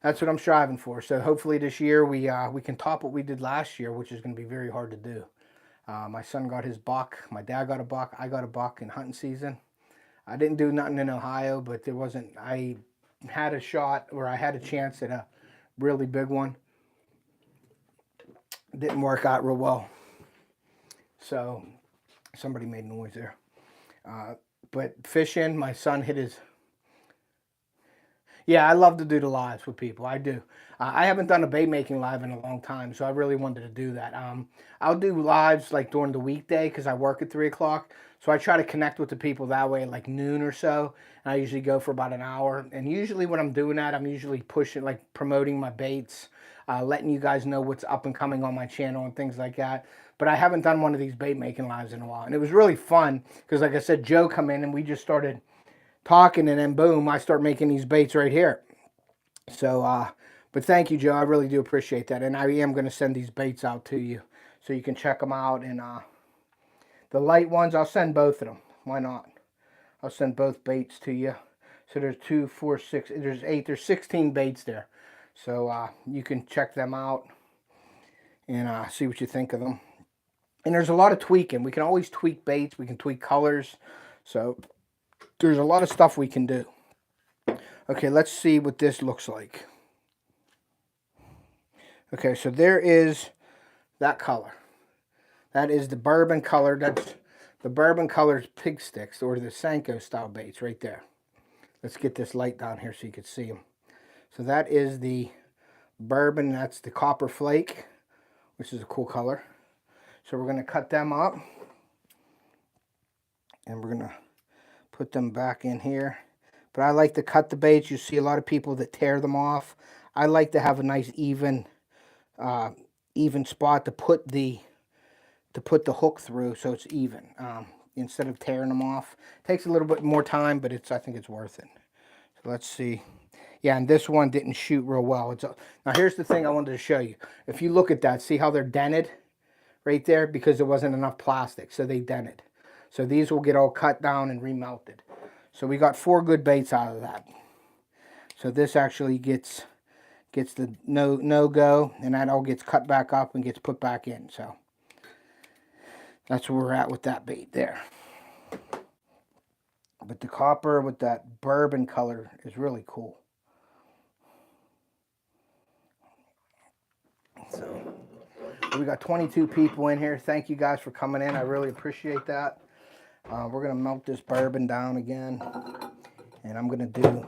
that's what I'm striving for. So hopefully this year we can top what we did last year, which is going to be very hard to do. My son got his buck. My dad got a buck. I got a buck in hunting season. I didn't do nothing in Ohio, but I had a shot, or I had a chance at a really big one. It didn't work out real well. So somebody made noise there. But fishing, my son hit his... Yeah, I love to do the lives with people. I do. I haven't done a bait making live in a long time, so I really wanted to do that. I'll do lives like during the weekday because I work at 3 o'clock. So I try to connect with the people that way at like noon or so. And I usually go for about an hour. And usually when I'm doing that, I'm usually pushing, like promoting my baits, letting you guys know what's up and coming on my channel and things like that. But I haven't done one of these bait making lives in a while. And it was really fun because, like I said, Joe come in and we just started talking, and then boom, I start making these baits right here. So, but thank you, Joe. I really do appreciate that. And I am going to send these baits out to you so you can check them out. And the light ones, I'll send both of them. Why not? I'll send both baits to you. So there's 2, 4, 6, there's 8, there's 16 baits there. So you can check them out and see what you think of them. And there's a lot of tweaking. We can always tweak baits. We can tweak colors. So there's a lot of stuff we can do. Okay, let's see what this looks like. Okay, so there is that color. That is the bourbon color. That's the bourbon colored pig sticks, or the Senko style baits right there. Let's get this light down here so you can see them. So that is the bourbon. That's the copper flake, which is a cool color. So we're going to cut them up. And we're going to put them back in here. But I like to cut the baits. You see a lot of people that tear them off. I like to have a nice even spot to put the hook through so it's even, instead of tearing them off. It takes a little bit more time, but I think it's worth it. So let's see. Yeah, and this one didn't shoot real well. Now here's the thing I wanted to show you. If you look at that, see how they're dented right there? Because there wasn't enough plastic, so they dented. So these will get all cut down and remelted. So we got 4 good baits out of that. So this actually gets the no-go, and that all gets cut back up and gets put back in. So that's where we're at with that bait there. But the copper with that bourbon color is really cool. So we got 22 people in here. Thank you guys for coming in. I really appreciate that. We're going to melt this bourbon down again. And I'm going to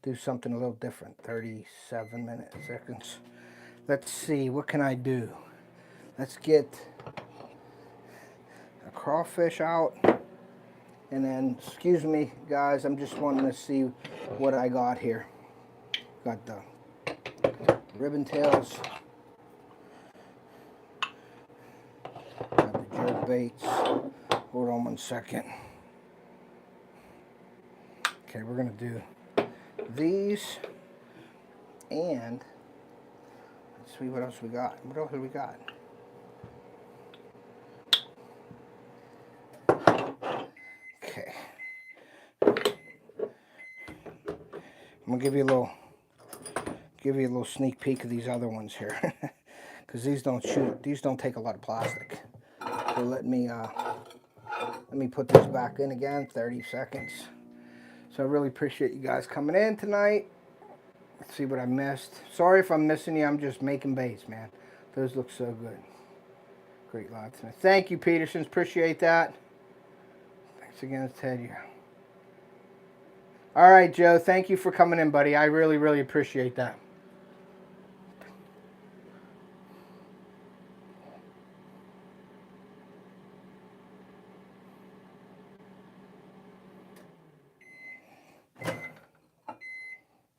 do something a little different. 37 seconds. Let's see. What can I do? Let's get a crawfish out. And then, excuse me, guys. I'm just wanting to see what I got here. Got the ribbon tails. Got the jerk baits. Hold on 1 second. Okay, we're going to do these, and let's see what else we got. What else have we got? Okay. I'm going to give you a little sneak peek of these other ones here. Because these don't shoot, these don't take a lot of plastic. So let me put this back in again, 30 seconds. So I really appreciate you guys coming in tonight. Let's see what I missed. Sorry if I'm missing you. I'm just making baits, man. Those look so good. Great lot tonight. Thank you, Petersons. Appreciate that. Thanks again, Ted. Yeah. All right, Joe. Thank you for coming in, buddy. I really, really appreciate that.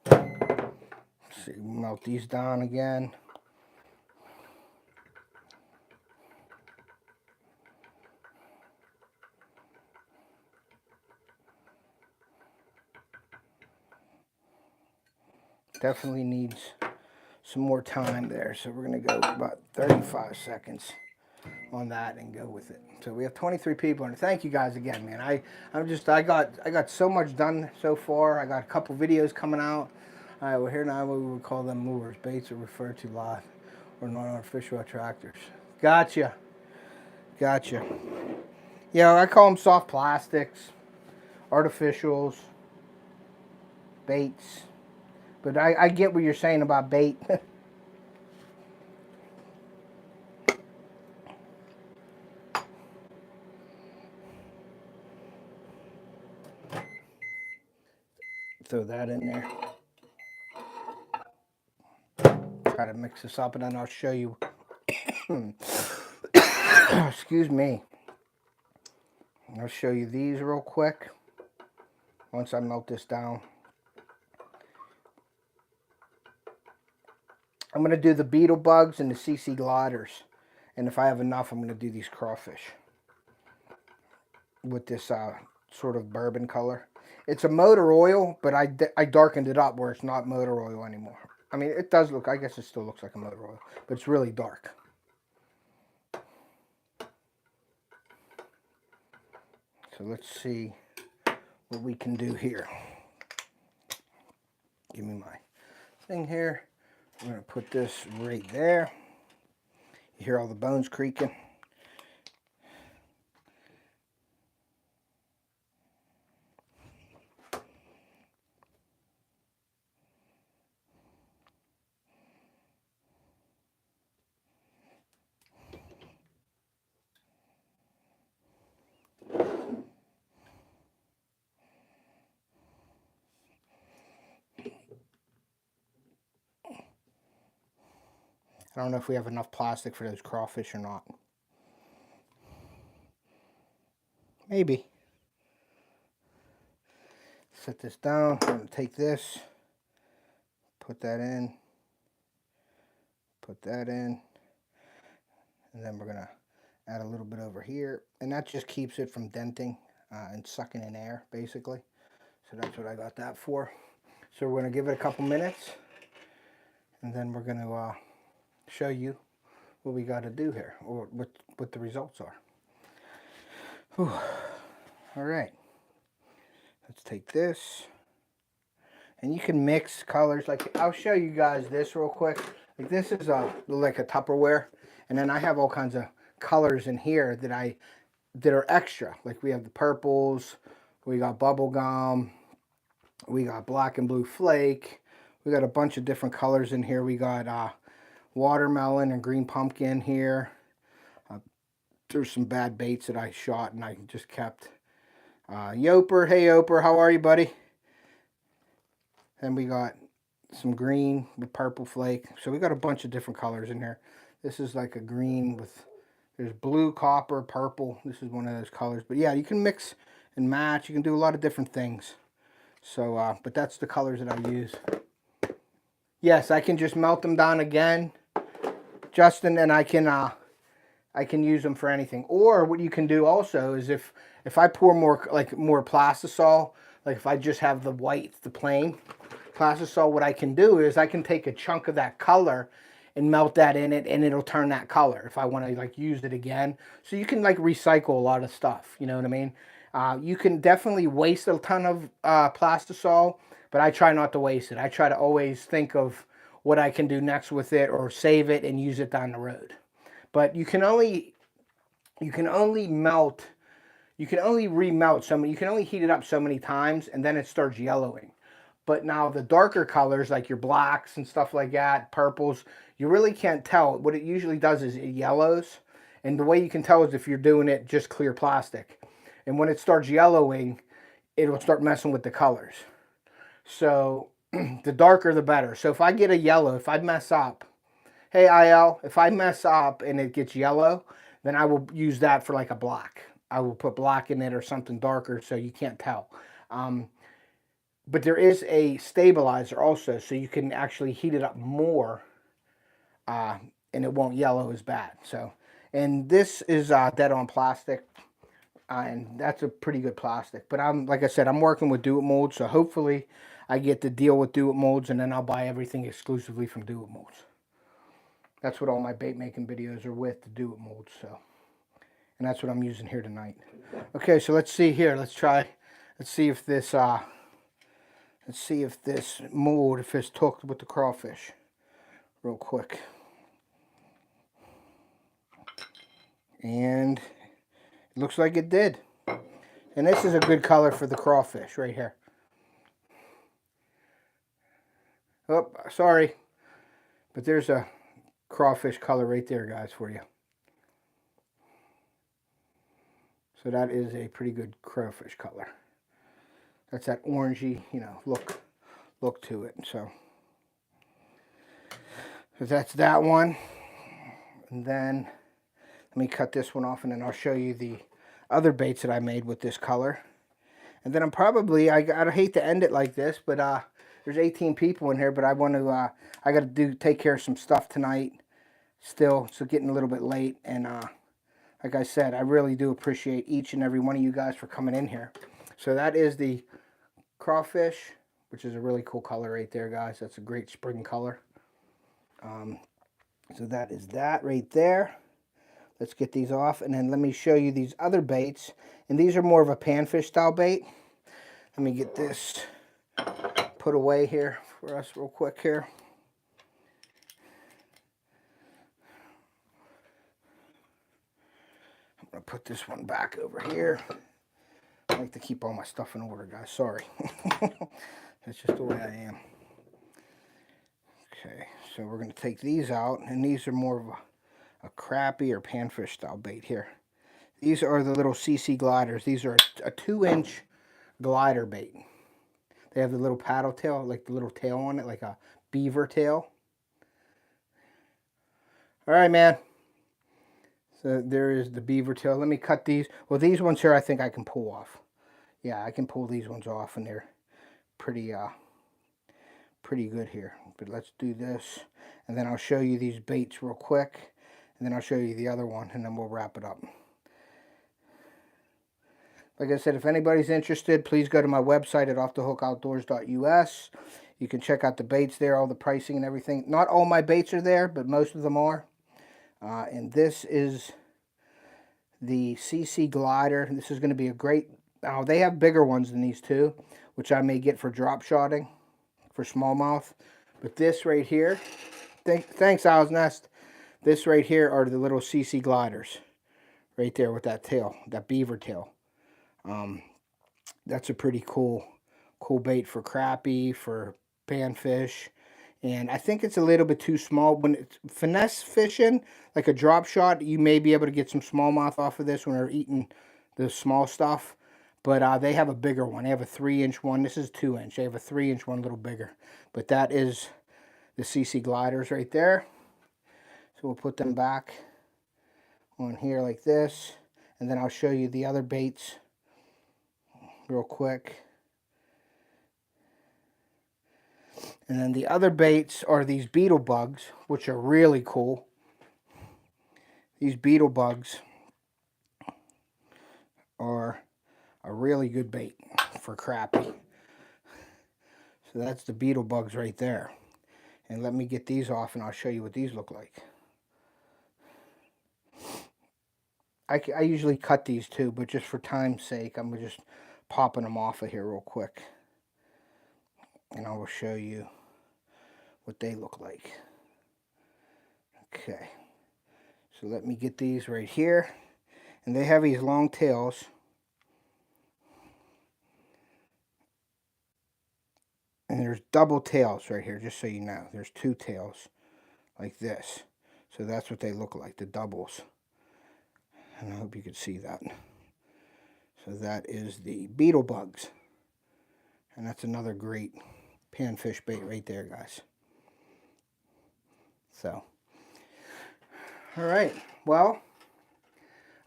Let's see, melt these down again. Definitely needs some more time there, so we're going to go about 35 seconds on that and go with it. So we have 23 people, and thank you guys again, man. I got so much done so far. I got a couple videos coming out. All right, well, here now we would call them lures. Baits are referred to live or non-artificial attractors. Gotcha. Yeah, I call them soft plastics, artificials, baits. But I get what you're saying about bait. Throw that in there. try to mix this up and then I'll show you. Excuse me. I'll show you these real quick once I melt this down. I'm going to do the beetle bugs and the CC gliders. And if I have enough, I'm going to do these crawfish with this sort of bourbon color. It's a motor oil, but I darkened it up where it's not motor oil anymore. I mean, it does look, I guess it still looks like a motor oil, but it's really dark. So let's see what we can do here. Give me my thing here. I'm going to put this right there. You hear all the bones creaking. I don't know if we have enough plastic for those crawfish or not. Maybe. Set this down. I'm going to take this, put that in, and then we're going to add a little bit over here. And that just keeps it from denting and sucking in air, basically. So that's what I got that for. So we're going to give it a couple minutes, and then we're going to show you what we got to do here, or what the results are. Whew. All right, let's take this, and you can mix colors. Like, I'll show you guys this real quick. Like, this is like a Tupperware, and then I have all kinds of colors in here that are extra. Like, we have the purples, we got bubble gum, we got black and blue flake, we got a bunch of different colors in here. We got watermelon and green pumpkin here. There's some bad baits that I shot and I just kept. Yoper, hey Yoper, how are you, buddy? Then we got some green with purple flake. So we got a bunch of different colors in here. This is like a green with, there's blue, copper, purple. This is one of those colors. But yeah, you can mix and match. You can do a lot of different things. So, but that's the colors that I use. Yes, I can just melt them down again, Justin, and I can use them for anything. Or what you can do also is if I pour more plastisol, like if I just have the white, the plain plastisol, what I can do is I can take a chunk of that color and melt that in it, and it'll turn that color if I want to like use it again. So you can like recycle a lot of stuff, you know what I mean? You can definitely waste a ton of plastisol, but I try not to waste it. I try to always think of what I can do next with it, or save it and use it down the road. But you can only remelt you can only heat it up so many times, and then it starts yellowing. But now the darker colors, like your blacks and stuff like that, purples, you really can't tell. What it usually does is it yellows. And the way you can tell is if you're doing it just clear plastic. And when it starts yellowing, it'll start messing with the colors. So the darker the better. So if I get a yellow, if I mess up, hey IL, if I mess up and it gets yellow, then I will use that for like a black. I will put black in it or something darker so you can't tell. But there is a stabilizer also, so you can actually heat it up more and it won't yellow as bad. So, and this is dead on plastic, and that's a pretty good plastic. But like I said, I'm working with WUTZ-IT, so hopefully I get to deal with WUTZ-IT, and then I'll buy everything exclusively from WUTZ-IT. That's what all my bait making videos are with, the WUTZ-IT. So, and that's what I'm using here tonight. Okay, so let's see here. Let's see if this mold, if it's hooked with the crawfish, real quick. And it looks like it did. And this is a good color for the crawfish right here. Oh, sorry. But there's a crawfish color right there, guys, for you. So that is a pretty good crawfish color. That's that orangey, you know, look to it. So, So that's that one. And then let me cut this one off, and then I'll show you the other baits that I made with this color. And then I'm probably, I hate to end it like this, but there's 18 people in here, but I want to, I got to take care of some stuff tonight still. So getting a little bit late. And like I said, I really do appreciate each and every one of you guys for coming in here. So that is the crawfish, which is a really cool color right there, guys. That's a great spring color. So that is that right there. Let's get these off, and then let me show you these other baits. And these are more of a panfish style bait. Let me get this put away here for us real quick here. I'm going to put this one back over here. I like to keep all my stuff in order, guys. Sorry. That's just the way I am. Okay, so we're going to take these out, and these are more of a crappie or panfish style bait here. These are the little CC gliders. These are a 2-inch glider bait. They have the little paddle tail, like the little tail on it, like a beaver tail. All right, man. So there is the beaver tail. Let me cut these. Well, these ones here I think I can pull off. Yeah, I can pull these ones off, and they're pretty good here. But let's do this, and then I'll show you these baits real quick, and then I'll show you the other one, and then we'll wrap it up. Like I said, if anybody's interested, please go to my website at offthehookoutdoors.us. You can check out the baits there, all the pricing and everything. Not all my baits are there, but most of them are. And this is the CC glider. This is going to be a great... Now, they have bigger ones than these two, which I may get for drop shotting, for smallmouth. But this right here, thanks, Owl's Nest. This right here are the little CC gliders. Right there with that tail, that beaver tail. That's a pretty cool bait for crappie, for panfish. And I think it's a little bit too small. When it's finesse fishing, like a drop shot, you may be able to get some smallmouth off of this when they're eating the small stuff. But they have a bigger one. They have a 3-inch one. This is 2-inch. They have a 3-inch one, a little bigger. But that is the CC gliders right there. So we'll put them back on here like this. And then I'll show you the other baits real quick. And then the other baits are these beetle bugs, which are really cool. These beetle bugs are a really good bait for crappie. So that's the beetle bugs right there. And let me get these off, and I'll show you what these look like. I usually cut these too, but just for time's sake, I'm just popping them off of here real quick. And I will show you what they look like. Okay. So let me get these right here. And they have these long tails. And there's double tails right here, just so you know. There's 2 tails like this. So that's what they look like, the doubles. And I hope you can see that. So that is the beetle bugs. And that's another great panfish bait right there, guys. So, all right. Well,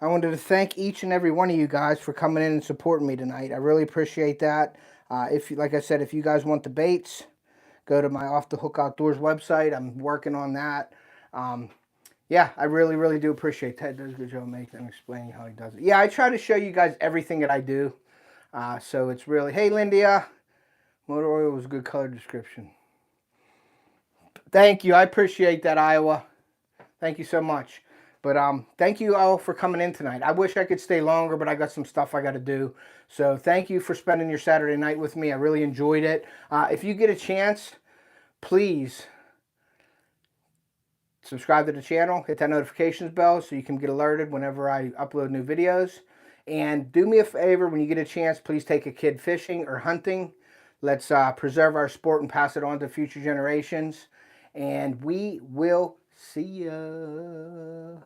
I wanted to thank each and every one of you guys for coming in and supporting me tonight. I really appreciate that. Like I said, if you guys want the baits, go to my Off the Hook Outdoors website. I'm working on that. Yeah, I really, really do appreciate Ted does a good job making and explaining how he does it. Yeah, I try to show you guys everything that I do. So it's really, hey, Lindia, motor oil was a good color description. Thank you. I appreciate that, Iowa. Thank you so much. But thank you all for coming in tonight. I wish I could stay longer, but I got some stuff I got to do. So thank you for spending your Saturday night with me. I really enjoyed it. If you get a chance, please subscribe to the channel. Hit that notifications bell so you can get alerted whenever I upload new videos. And do me a favor, when you get a chance, please take a kid fishing or hunting. Let's preserve our sport and pass it on to future generations. And we will see ya.